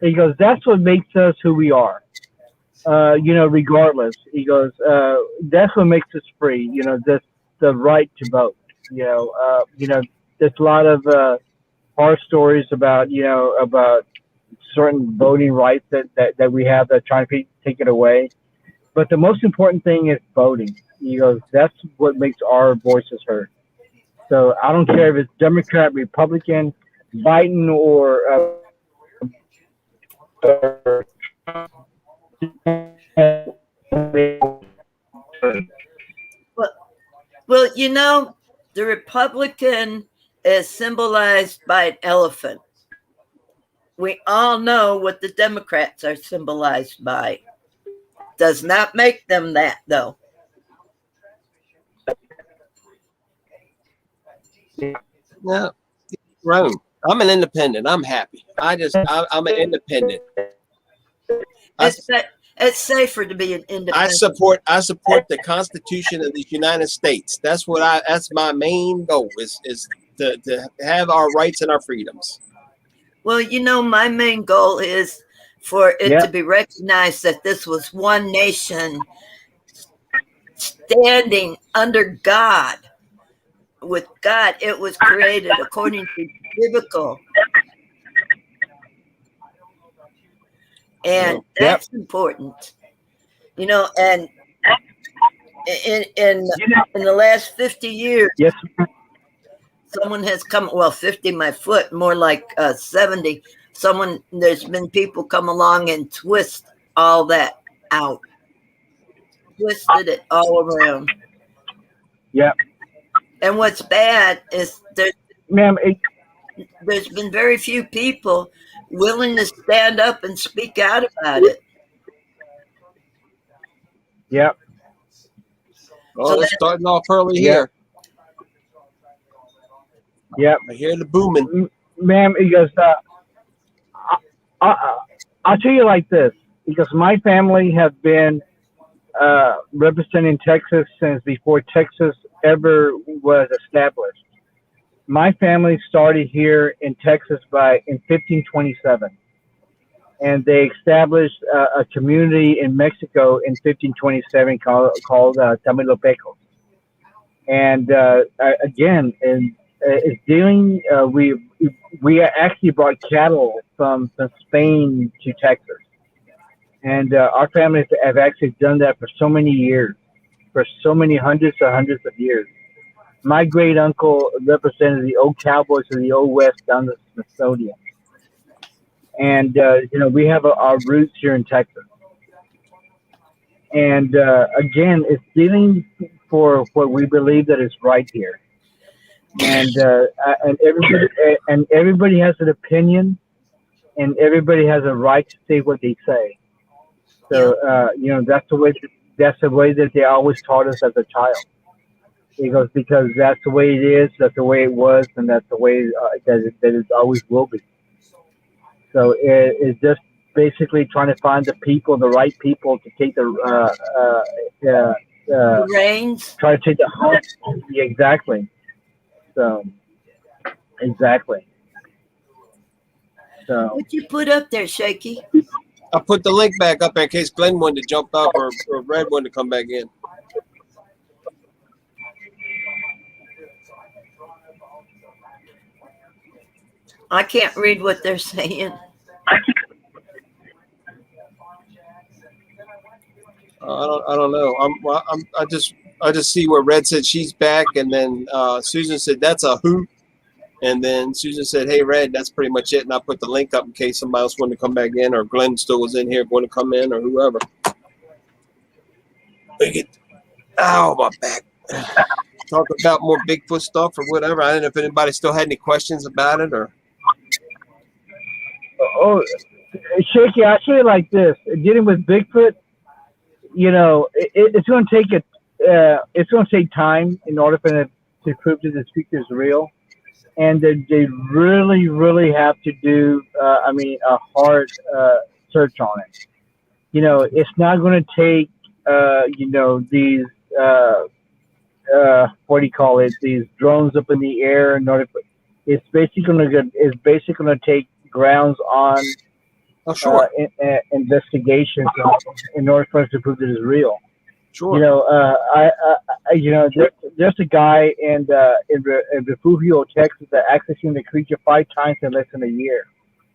He goes, that's what makes us who we are. Regardless. He goes, that's what makes us free. Just the right to vote. There's a lot of horror stories about certain voting rights that we have that trying to take it away. But the most important thing is voting. He goes, that's what makes our voices heard. So I don't care if it's Democrat, Republican, Biden, or well, the Republican is symbolized by an elephant. We all know what the Democrats are symbolized by. Does not make them that, though. No, Rome. I'm an independent. I'm happy. I'm an independent. It's safer to be an independent. I support the Constitution of the United States. That's my main goal is to have our rights and our freedoms. Well, my main goal is for it to be recognized that this was one nation standing under God. With God, it was created according to biblical. And that's important. And in the last 50 years, someone has come, 50 my foot, more like 70. There's been people come along and twist all that out. Twisted it all around. Yeah. And what's bad is there's been very few people willing to stand up and speak out about it. Yeah. Oh, it's starting off early here. Yeah. I hear the booming. Ma'am, because I'll tell you like this, because my family have been representing Texas since before Texas ever was established. My family started here in Texas in 1527, and they established a community in Mexico in 1527 called Tamilopecos. And again, it's dealing. We actually brought cattle from Spain to Texas, and our families have actually done that for so many years, for so many hundreds of years. My great uncle represented the old cowboys of the old West down the Smithsonian, and we have our roots here in Texas. And again, it's dealing for what we believe that is right here. And everybody has an opinion, and everybody has a right to say what they say. So that's the way that they always taught us as a child. Because that's the way it is, that's the way it was, and that's the way that it always will be. So it's just basically trying to find the right people to take the reins. Try to take the heart. Exactly. So, exactly. So, what you put up there, Shaky? I put the link back up in case Glenn wanted to jump up or Red wanted to come back in. I can't read what they're saying. I don't know. I just see where Red said she's back, and then Susan said that's a who, and then Susan said, "Hey, Red, that's pretty much it." And I put the link up in case somebody else wanted to come back in, or Glenn still was in here, want to come in, or whoever. Ow, my back. Talk about more Bigfoot stuff or whatever. I don't know if anybody still had any questions about it or. Oh, Shaky, I say it like this: dealing with Bigfoot, it's going to take it's going to take time in order for them to prove that this creature is real, and they really, really have to do, a hard search on it. It's not going to take, these what do you call it? These drones up in the air in order. It's basically going to take grounds on investigations in order for us to prove that it's real. Sure. There's a guy in Refugio, Texas, that actually seen the creature 5 times in less than a year.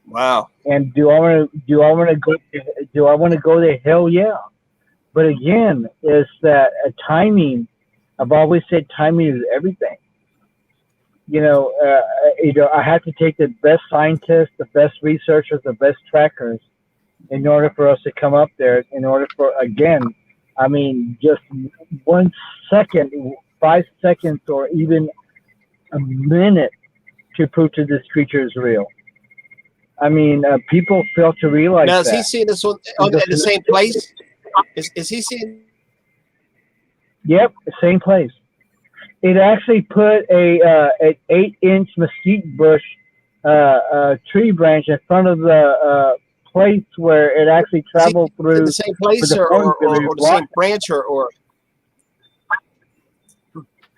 Wow. And do I want to go there? Hell yeah. But again, it's that timing. I've always said timing is everything. I have to take the best scientists, the best researchers, the best trackers in order for us to come up there, in order for, again, just 1 second, 5 seconds, or even a minute to prove that this creature is real. People fail to realize now, that. Now, is he seeing this one in the same place? Is he seeing? Yep, same place. It actually put an 8-inch mesquite bush tree branch in front of the place where it actually traveled through. The same place or the same branch or?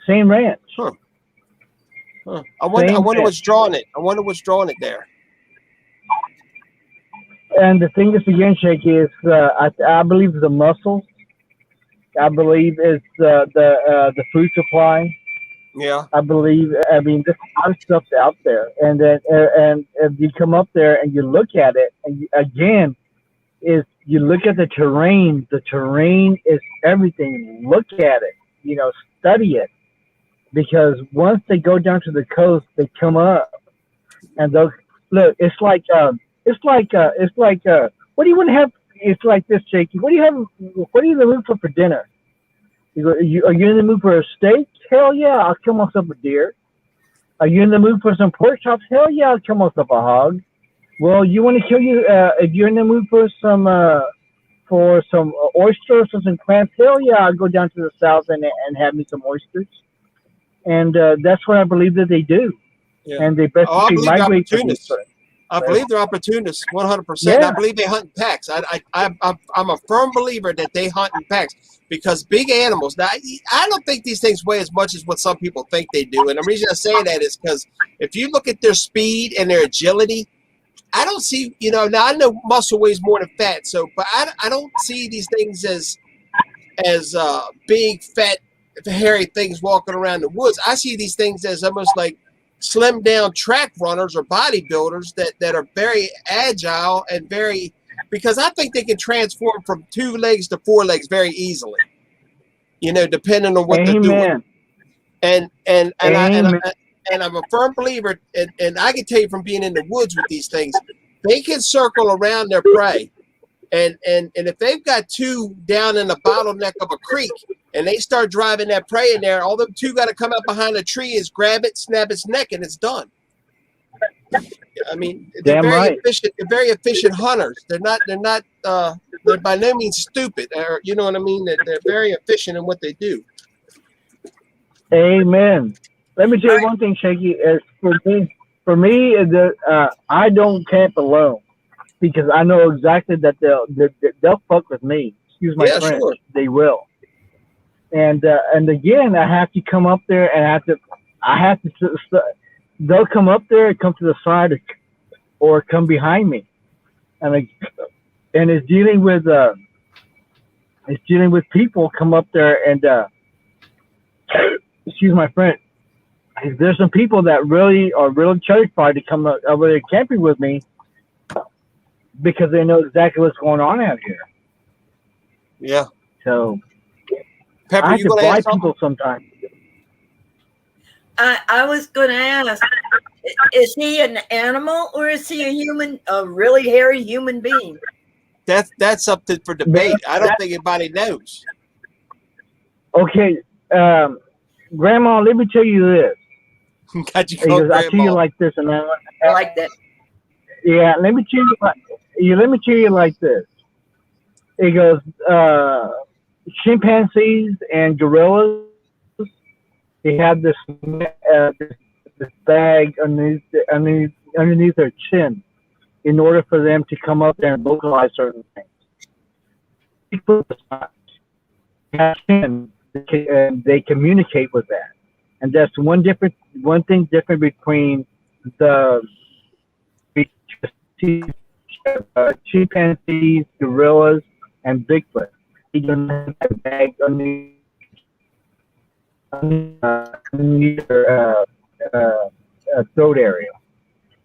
Same ranch. Huh. Huh. I wonder what's drawing it. I wonder what's drawing it there. And the thing is, again, Shaky, is I believe the muscles. I believe it's the food supply. Yeah. I believe. I mean, there's a lot of stuff out there, and then and if you come up there and you look at it, and again, is you look at the terrain. The terrain is everything. Look at it. Study it, because once they go down to the coast, they come up, and those look. What do you want to have? It's like this, Shaky. What do you have? What are you in the mood for dinner? Are you in the mood for a steak? Hell yeah, I'll kill myself a deer. Are you in the mood for some pork chops? Hell yeah, I'll kill myself a hog. Well, you want to kill you if you're in the mood for some oysters or some clams? Hell yeah, I'll go down to the south and have me some oysters. And that's what I believe that they do. Yeah. And they basically migrate to these. I believe they're opportunists, 100%. I believe they hunt in packs. I'm a firm believer that they hunt in packs because big animals. Now, I don't think these things weigh as much as what some people think they do. And the reason I say that is because if you look at their speed and their agility, I don't see. Now I know muscle weighs more than fat, but I don't see these things as big, fat, hairy things walking around the woods. I see these things as almost like slim down track runners or bodybuilders that are very agile and because I think they can transform from 2 legs to 4 legs very easily, depending on what they're doing. And I'm a firm believer, and I can tell you from being in the woods with these things, they can circle around their prey. And if they've got 2 down in the bottleneck of a creek and they start driving that prey in there, all them 2 got to come up behind a tree is grab it, snap its neck, and it's done. I mean, they're very efficient. They're very efficient hunters. They're by no means stupid. Or, you know what I mean? They're very efficient in what they do. Amen. Let me tell you one thing, Shaky. Is for me, I don't camp alone. Because I know exactly that they'll fuck with me. Excuse my French. Sure. They will. And again, I have to come up there and they'll come up there and come to the side or come behind me, and it's dealing with people come up there and excuse my French. There's some people that really are terrified to come over there camping with me. Because they know exactly what's going on out here. Yeah. So, Pepper, I have to bribe people sometimes. I was going to ask, is he an animal or is he a really hairy human being? That's up for debate. I don't think anybody knows. Okay, Grandma, let me tell you this. Got you because I tell you like this, and I like that. Yeah, let me tell you like this. It goes, chimpanzees and gorillas, they have this bag underneath their chin in order for them to come up there and vocalize certain things. People have chin, they communicate with that. And that's one thing different between the chimpanzees, gorillas, and Bigfoot. He doesn't have a bag underneath their throat area,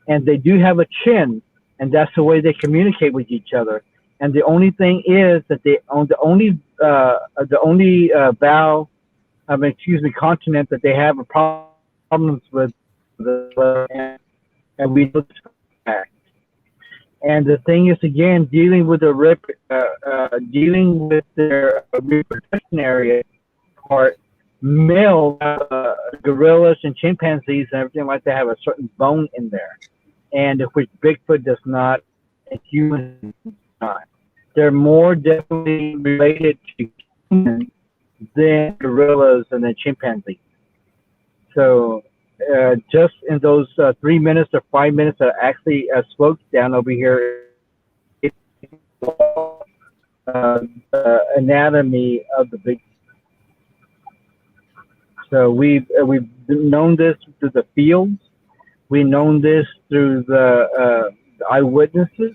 and they do have a chin, and that's the way they communicate with each other. And the only thing is that continent that they have problems with, and we look back. And the thing is, again, dealing with their reproduction area part, male gorillas and chimpanzees and everything like that have a certain bone in there, and which Bigfoot does not, and humans do not. They're more definitely related to humans than gorillas and then chimpanzees. So just in those 3 minutes or 5 minutes that I actually spoke down over here, anatomy of the big. So we've known this through the fields. We've known this through the eyewitnesses.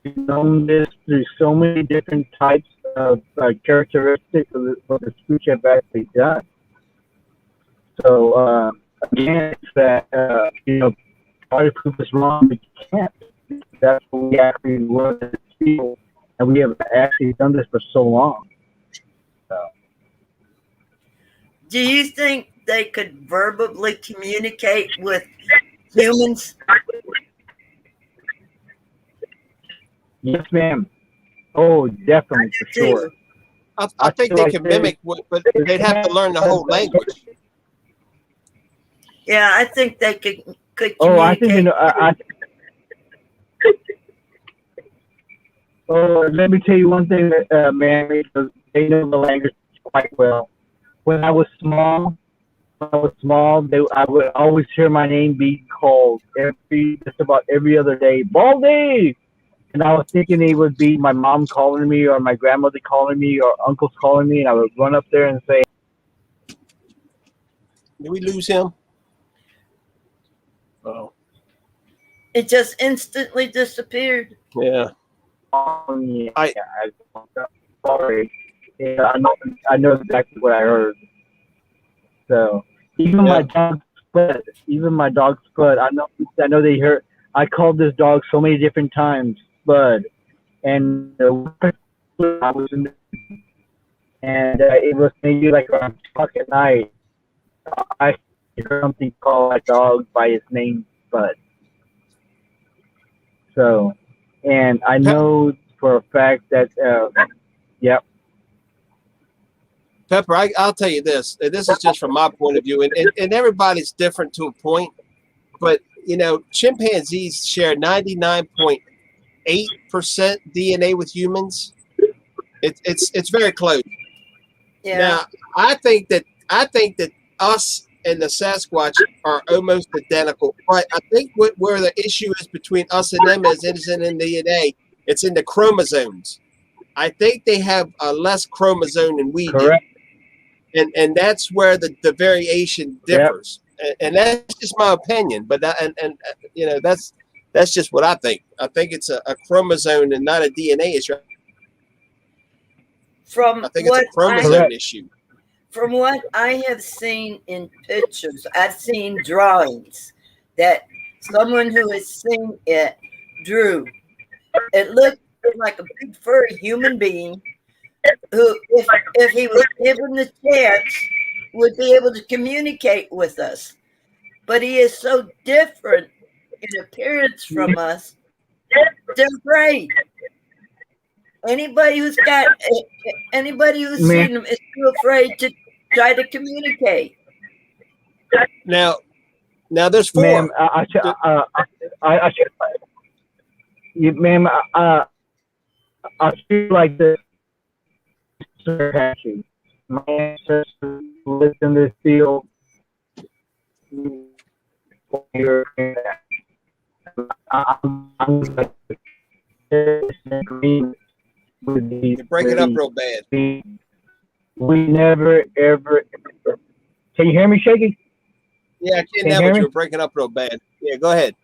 We've known this through so many different types of characteristics of the spooks have actually done. So again, it's that try to prove us wrong, but you can't. That's what we actually were in the field, and we have actually done this for so long. So. Do you think they could verbally communicate with humans? Yes, ma'am. Oh, definitely, for sure. I think they can mimic, but they'd have to learn the whole language. Yeah, I think they could communicate. Oh, I think let me tell you one thing, man, because they know the language quite well. When I was small, I would always hear my name being called just about every other day, Baldy. And I was thinking it would be my mom calling me, or my grandmother calling me, or uncles calling me, and I would run up there and say, "Did we lose him?" Oh. It just instantly disappeared. Yeah. Oh, yeah. Sorry. Yeah, I know exactly what I heard. So even my dog Spud, I know they heard. I called this dog so many different times, Spud, and I was in the, and it was maybe like around 2 o'clock at night. I heard something call my dog by his name, Spud. So, and I know for a fact that, yep. Pepper, I'll tell you this. This is just from my point of view, and everybody's different to a point. But chimpanzees share 99.8% DNA with humans. It's very close. Yeah. Now, I think that us and the Sasquatch are almost identical. But I think where the issue is between us and them isn't in the DNA. It's in the chromosomes. I think they have less chromosome than we Correct. do. And that's where the variation differs. Yep. And that's just my opinion. But that's just what I think. I think it's a chromosome and not a DNA issue. I think it's a chromosome issue. From what I have seen in pictures, I've seen drawings that someone who has seen it drew. It looked like a big furry human being who, if he was given the chance, would be able to communicate with us. But he is so different in appearance from us, they're afraid. Anybody who's seen him is too afraid to try to communicate. Now there's 4. Ma'am, ma'am, I feel like this. My ancestors lived in this field. I'm like, you're breaking up real bad. We never ever. Can you hear me, Shaky? Yeah, I can't hear, but you're breaking up real bad. Yeah, go ahead.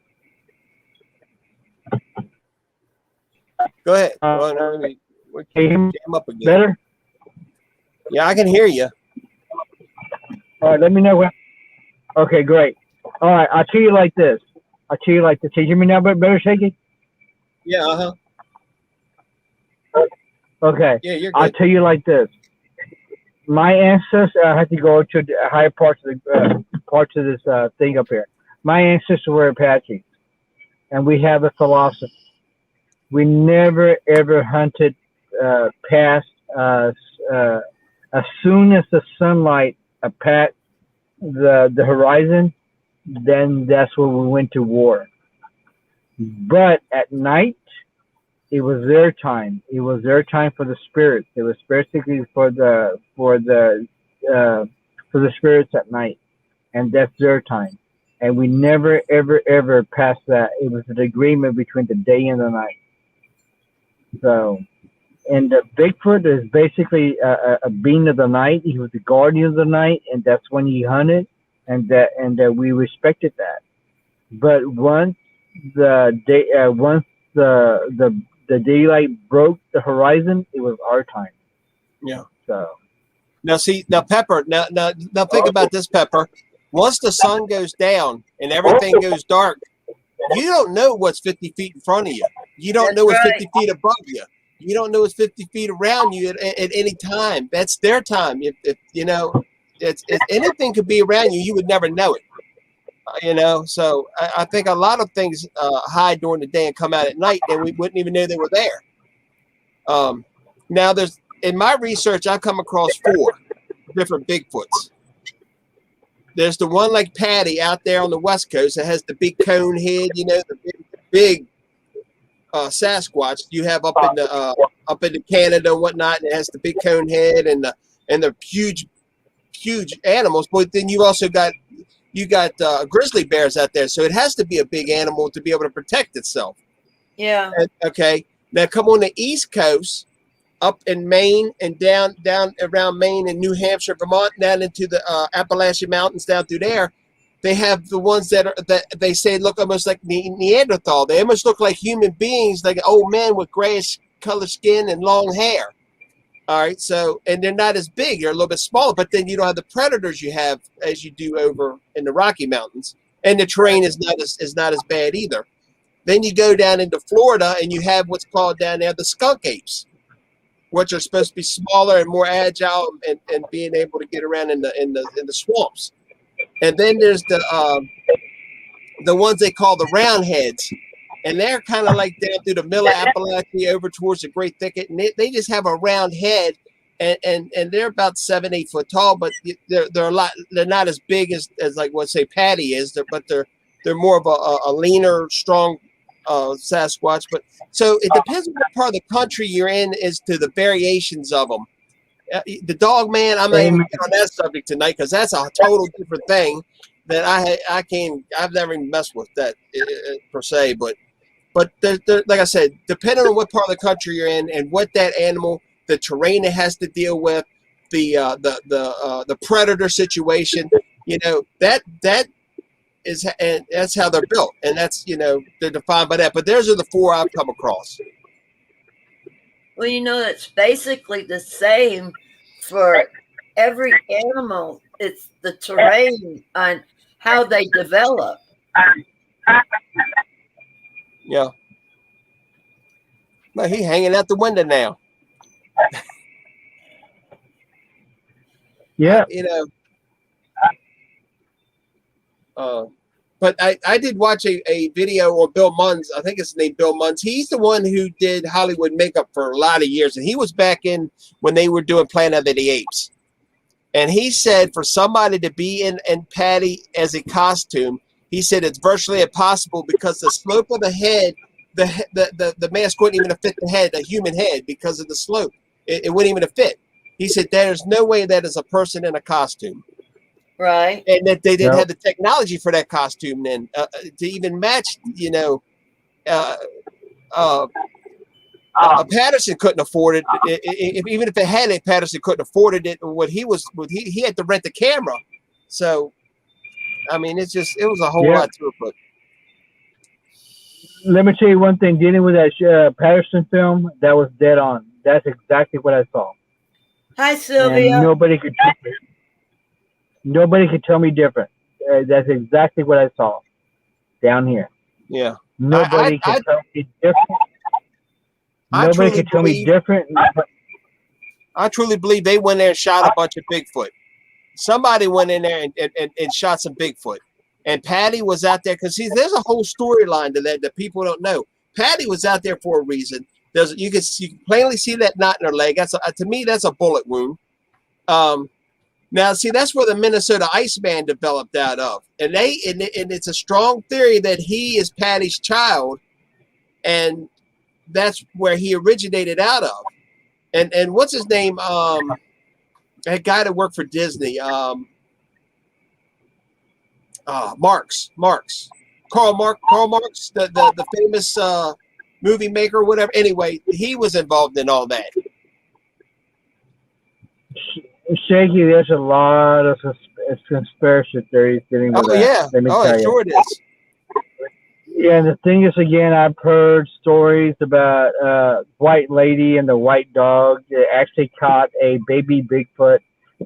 Go ahead. Can you hear me up again. better? Yeah, I can hear you. All right, let me know when. Okay, great. All right, I'll tell you like this. Can you hear me now better, Shaky? Yeah, uh-huh. Okay. Yeah, you're good. I'll tell you like this. My ancestors, I had to go to the higher parts of this thing up here. My ancestors were Apache, and we have a philosophy. We never ever hunted past as soon as the sunlight pat the horizon, then that's when we went to war. But at night, it was their time. It was their time for the spirits. It was basically for the spirits at night, and that's their time. And we never ever passed that. It was an agreement between the day and the night. So, and the Bigfoot is basically a being of the night. He was the guardian of the night, and that's when he hunted. and that we respected that. But once once the daylight broke the horizon, it was our time. Yeah. So Now Pepper. Now think about this, Pepper. Once the sun goes down and everything goes dark, you don't know what's 50 feet in front of you. You don't know what's 50 feet above you. You don't know what's 50 feet around you at any time. That's their time. If you know, if anything could be around you, you would never know it. You know, so I think a lot of things hide during the day and come out at night, and we wouldn't even know they were there. Now, in my research, I come across 4 different Bigfoots. There's the one like Patty out there on the West Coast that has the big cone head, you know, the big Sasquatch you have up in Canada and whatnot, and it has the big cone head and the huge animals. But then you also got grizzly bears out there, so it has to be a big animal to be able to protect itself. Yeah. Okay. Now come on the East Coast, up in Maine and down around Maine and New Hampshire, Vermont, down into the Appalachian Mountains down through there. They have the ones that they say look almost like Neanderthal. They almost look like human beings, like old men with grayish colored skin and long hair. All right, so and they're not as big; they're a little bit smaller. But then you don't have the predators you have as you do over in the Rocky Mountains, and the terrain is not as bad either. Then you go down into Florida, and you have what's called down there the skunk apes, which are supposed to be smaller and more agile and being able to get around in the swamps. And then there's the ones they call the roundheads, and they're kind of like down through the middle of Appalachia over towards the Great Thicket, and they just have a round head, and they're about 7-8 foot tall, but they're not as big as like what say Patty is, but they're more of a leaner, strong Sasquatch. But so it depends on what part of the country you're in as to the variations of them. The dog man, I'm not even get on that subject tonight because that's a total different thing that I've never even messed with that per se. But like I said, depending on what part of the country you're in and what that animal, the terrain it has to deal with, the predator situation, you know, that is, and that's how they're built, and that's, you know, they're defined by that. But those are the 4 I've come across. Well, you know, it's basically the same for every animal. It's the terrain and how they develop. Yeah. Well, he's hanging out the window now. yeah, You know. But I did watch a video on Bill Munn's. I think it's named Bill Munn's. He's the one who did Hollywood makeup for a lot of years. And he was back in when they were doing Planet of the Apes. And he said for somebody to be in Patty as a costume, he said it's virtually impossible because the slope of the head, the mask wouldn't even fit the head, the human head, because of the slope. It wouldn't even fit. He said there's no way that is a person in a costume. Right. And that they didn't have the technology for that costume then to even match, you know, Patterson couldn't afford it. Even if it had it, Patterson couldn't afford it. He had to rent the camera. So, I mean, it was a whole lot to it. But let me tell you one thing. Dealing with that Patterson film, that was dead on. That's exactly what I saw. Hi, Sylvia. And nobody could tell me different. That's exactly what I saw down here. Yeah. Nobody could tell me different. Nobody could tell me different. I truly believe they went there and shot a bunch of Bigfoot. Somebody went in there and shot some Bigfoot. And Patty was out there because there's a whole storyline to that people don't know. Patty was out there for a reason. You can plainly see that knot in her leg. To me, that's a bullet wound. Now, see, that's where the Minnesota Iceman developed out of, and it's a strong theory that he is Patty's child, and that's where he originated out of. And what's his name? That guy that worked for Disney, Marx, Karl Marx, the famous movie maker, whatever. Anyway, he was involved in all that. Shaky, there's a lot of it's conspiracy theories dealing with Oh that. yeah. Let me Oh, tell you. sure it is. Yeah, and the thing is, again, I've heard stories about white lady and the white dog. They actually caught a baby Bigfoot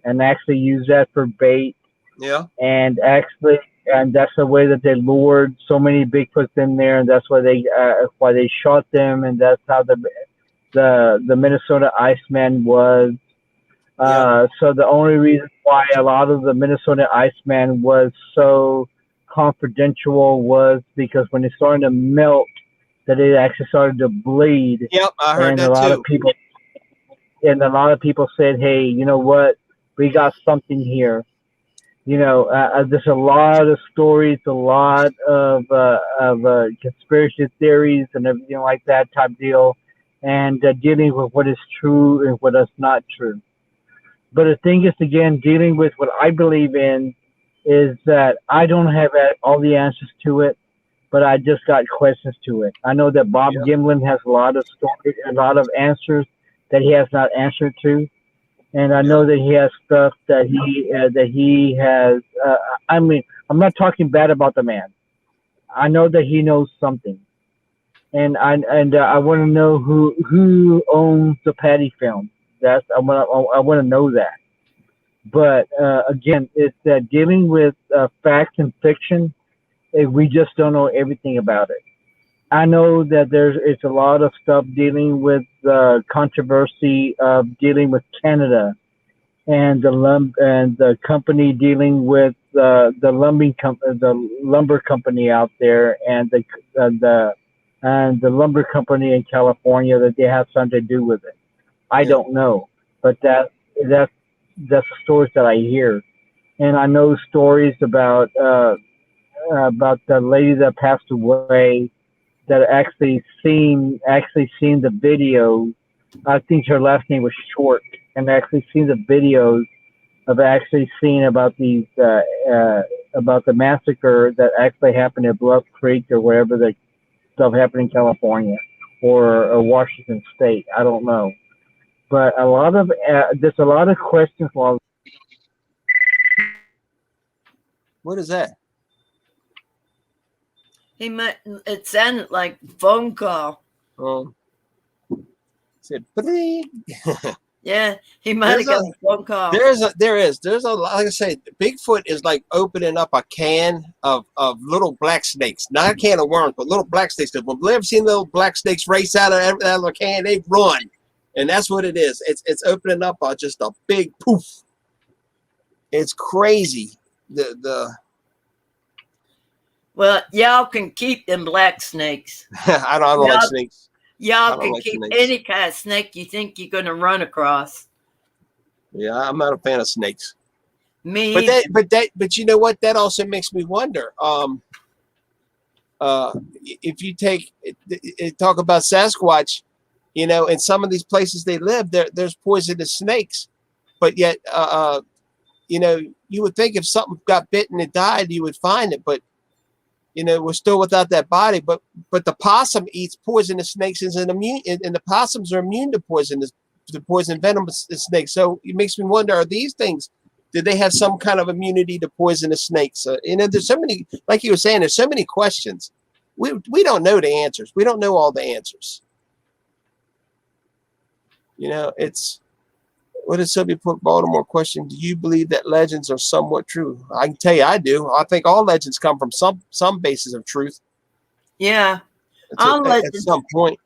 and actually used that for bait. Yeah. And that's the way that they lured so many Bigfoots in there, and that's why they shot them, and that's how the Minnesota Iceman was. Yeah. So the only reason why a lot of the Minnesota Iceman was so confidential was because when it started to melt, that it actually started to bleed, Yep. I heard and that too. a lot of people said, "Hey, you know what? We got something here." There's a lot of stories, a lot of conspiracy theories and everything like that type deal, and dealing with what is true and what is not true. But the thing is, again, dealing with what I believe in is that I don't have all the answers to it, but I just got questions to it. I know that Bob Gimlin has a lot of stories, a lot of answers that he has not answered to, and I know that he has stuff that he has. I mean, I'm not talking bad about the man. I know that he knows something, and I want to know who owns the Patty film. I want to know that. But again, it's dealing with facts and fiction. We just don't know everything about it. I know that it's a lot of stuff dealing with controversy of dealing with Canada and the company dealing with the lumber company out there and the lumber company in California, that they have something to do with it. I don't know, but that's the stories that I hear, and I know stories about the lady that passed away that actually seen the video. I think her last name was Short, and actually seen the videos of actually seeing about these about the massacre that actually happened at Bluff Creek or wherever the stuff happened in California or Washington State. I don't know, but there's a lot of questions. What is that? It sounded like a phone call. Said, Yeah, he might have got a phone call. There's a like I say, Bigfoot is like opening up a can of little black snakes. Not a can of worms, but little black snakes. Because when we've ever seen little black snakes race out of a can, they run. And that's what it is. It's opening up just a big poof. It's crazy. Well, y'all can keep them black snakes. I don't like snakes. Y'all can keep any kind of snake you think you're going to run across. Yeah, I'm not a fan of snakes. Me, but you know what? That also makes me wonder. If you talk about Sasquatch, in some of these places they live, there's poisonous snakes, but yet, you would think if something got bitten and died, you would find it, but we're still without that body. But the possum eats poisonous snakes and the possums are immune to poison venomous snakes. So it makes me wonder: are these things? Did they have some kind of immunity to poisonous snakes? There's so many, like you were saying, there's so many questions. We don't know the answers. We don't know all the answers. It's what did Sylvia put? Baldemar question: do you believe that legends are somewhat true? I can tell you, I do. I think all legends come from some basis of truth. Yeah, at some point.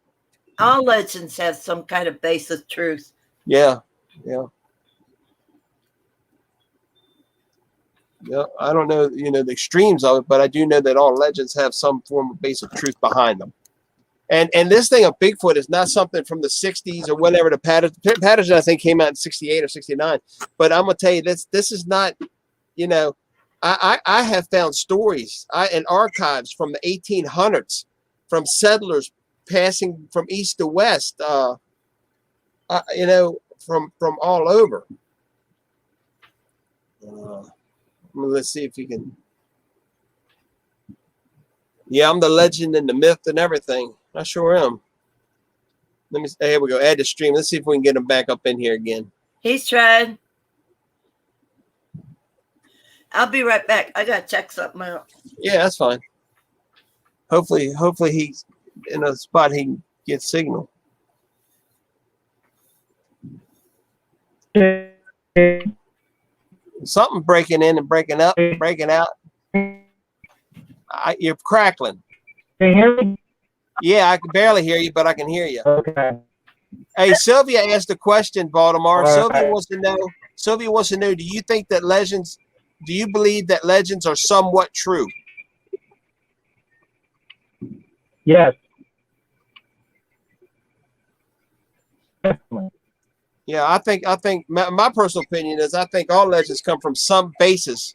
All legends have some kind of base of truth. Yeah. I don't know, the extremes of it, but I do know that all legends have some form of base of truth behind them. And this thing of Bigfoot is not something from the 60s or whenever the Patterson, I think, came out in 68 or 69. But I'm going to tell you, this is not, I have found stories and archives from the 1800s from settlers passing from east to west, from all over. Let's see if you can. Yeah, I'm the legend and the myth and everything. I sure am. Here we go. Add to stream. Let's see if we can get him back up in here again. He's tried. I'll be right back. I gotta check something out. Yeah, that's fine. Hopefully he's in a spot he can get signal. Something breaking in and breaking up, breaking out. You're crackling. Can you hear me? Yeah, I can barely hear you, but I can hear you. Okay. Hey, Sylvia asked a question, Baldemar. All Sylvia right. wants to know. Sylvia wants to know. Do you believe that legends are somewhat true? Yes. Definitely. Yeah, I think my personal opinion is I think all legends come from some basis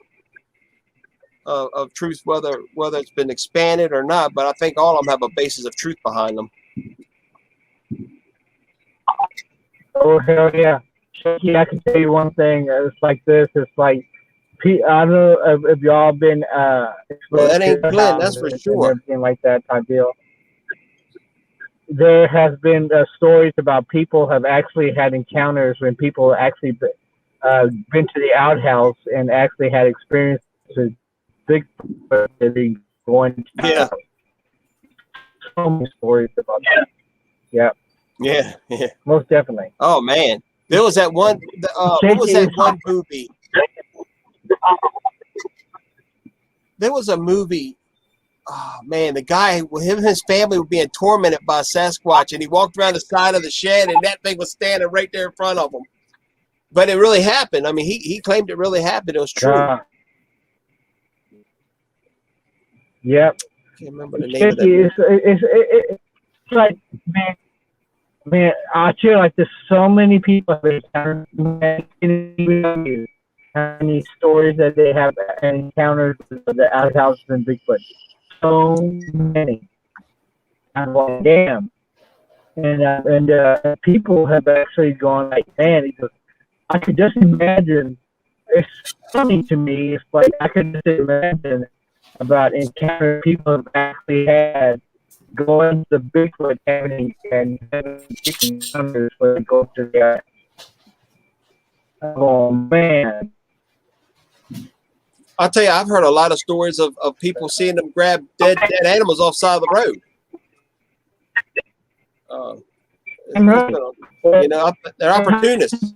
of truth, whether it's been expanded or not. But I think all of them have a basis of truth behind them. Oh, hell yeah. Shaky, I can tell you one thing. It's like this. It's like, I don't know if y'all been Well, exposed that ain't to Glenn, that's for and sure. everything like that type deal. There has been stories about people have actually had encounters when people actually been to the outhouse and actually had experiences with Bigfoot going to the Yeah. house. So many stories about that. Yeah, Yeah. most definitely. Oh man, there was that one. What was that one movie? There was a movie. Oh man, the guy, him and his family were being tormented by Sasquatch, and he walked around the side of the shed, and that thing was standing right there in front of him. But it really happened. I mean, he claimed it really happened. It was true. Yep. Can't remember the name of that movie. It's like, man, I feel like there's so many people have encountered, how many stories that they have encountered with the outhouses and Bigfoot. So many. I'm like, damn. And people have actually gone like, man, he goes, I could just imagine. It's funny to me. It's like I could just imagine about encountering people have actually had going to the Bigfoot cabin and having encounters where they go to the oh man. I'll tell you, I've heard a lot of stories of people seeing them grab dead animals off the side of the road. You know, they're opportunists.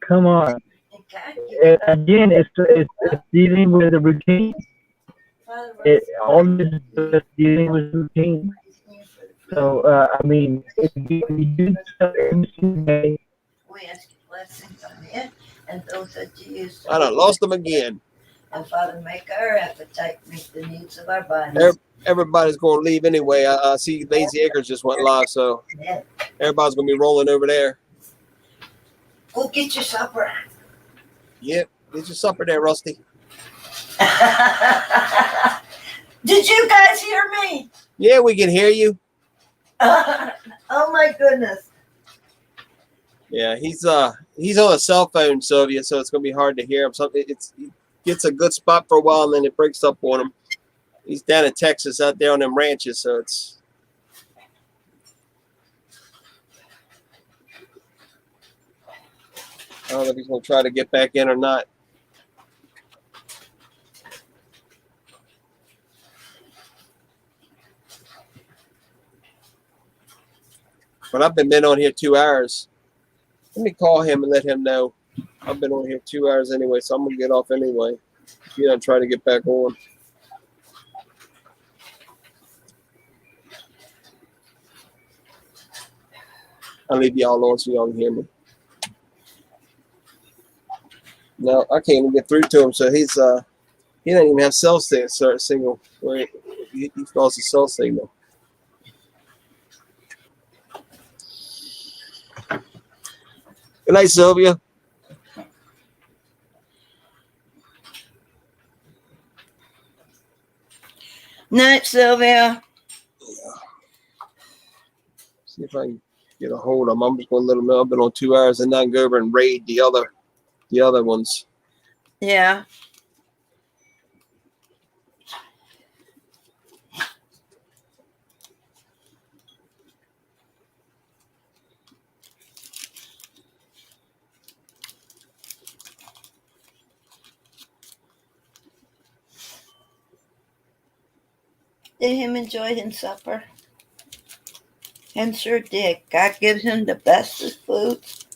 Come on. Again, it's dealing with the routine. All this is dealing with routine. So, I mean, if you do stuff every single day. We ask you blessings on it and those that you use. I done lost them again. And Father, make our appetite meet the needs of our bodies. Everybody's going to leave anyway. I see Lazy Acres just went live, so everybody's going to be rolling over there. Go get your supper. Yep, get your supper there, Rusty. Did you guys hear me? Yeah, we can hear you. Oh my goodness. Yeah, he's on a cell phone, Sylvia, so it's going to be hard to hear him. He gets a good spot for a while, and then it breaks up on him. He's down in Texas, out there on them ranches, so it's. I don't know if he's going to try to get back in or not. But I've been on here 2 hours. Let me call him and let him know. I've been on here 2 hours anyway, so I'm going to get off anyway. If you don't try to get back on. I'll leave y'all on so y'all can hear me. No, I can't even get through to him, so he doesn't even have cell signal. Where he lost his cell signal. Good night, Sylvia. Night, Sylvia. See if I can get a hold of him. I'm just going to let him know I've been on 2 hours and then go over and raid the other ones. Yeah. Did him enjoy his supper? Him sure did. God gives him the best of foods.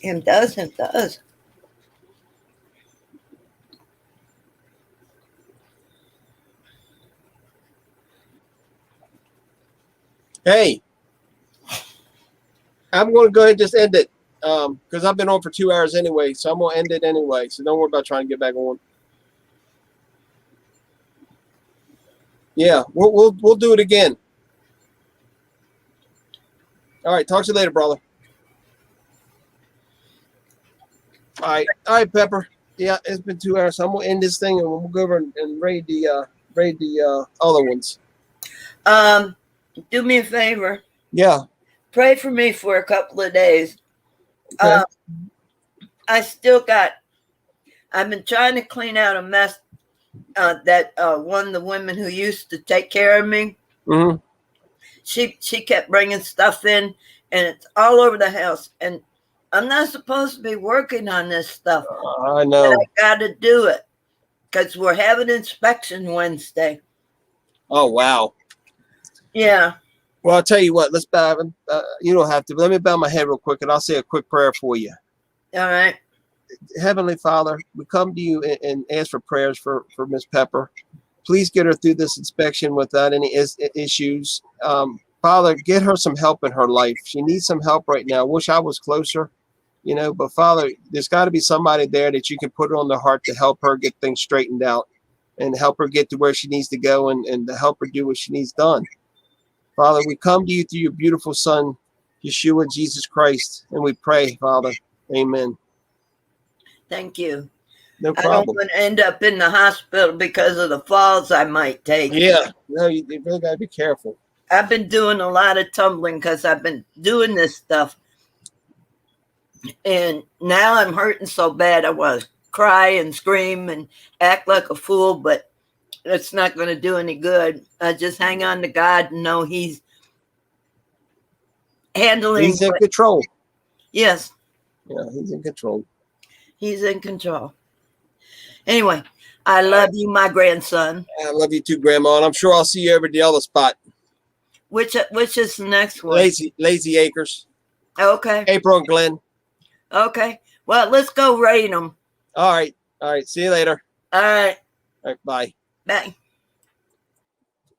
Him does, him does. Hey, I'm going to go ahead and just end it because I've been on for 2 hours anyway, so I'm going to end it anyway. So don't worry about trying to get back on. Yeah, we'll do it again. All right, talk to you later, brother. All right, Pepper. Yeah, it's been 2 hours, so I'm gonna end this thing and we'll go over and raid the other ones. Do me a favor. Yeah. Pray for me for a couple of days. Okay. I've been trying to clean out a mess that one of the women who used to take care of me. Mm-hmm. She kept bringing stuff in, and it's all over the house. And I'm not supposed to be working on this stuff. I know. But I got to do it because we're having inspection Wednesday. Oh wow. Yeah. Well, I'll tell you what. Let's bow. You don't have to. But let me bow my head real quick, and I'll say a quick prayer for you. All right. Heavenly Father, we come to you and ask for prayers for Miss Pepper. Please get her through this inspection without any issues. Father, get her some help in her life. She needs some help right now. I wish I was closer, but Father, there's got to be somebody there that you can put on the heart to help her get things straightened out and help her get to where she needs to go and to help her do what she needs done. Father, we come to you through your beautiful Son, Yeshua, Jesus Christ, and we pray, Father. Amen. Thank you. No I don't problem. want to end up in the hospital because of the falls I might take. Yeah. No, you really got to be careful. I've been doing a lot of tumbling because I've been doing this stuff. And now I'm hurting so bad I want to cry and scream and act like a fool, but it's not going to do any good. I just hang on to God and know He's handling. He's in control. Yes. Yeah, He's in control. He's in control. Anyway, I love you, my grandson. I love you too, Grandma, and I'm sure I'll see you over at the other spot. Which is the next one? Lazy Acres. Okay. April and Glenn. Okay. Well, let's go raid them. All right. See you later. All right. All right. Bye. Bye.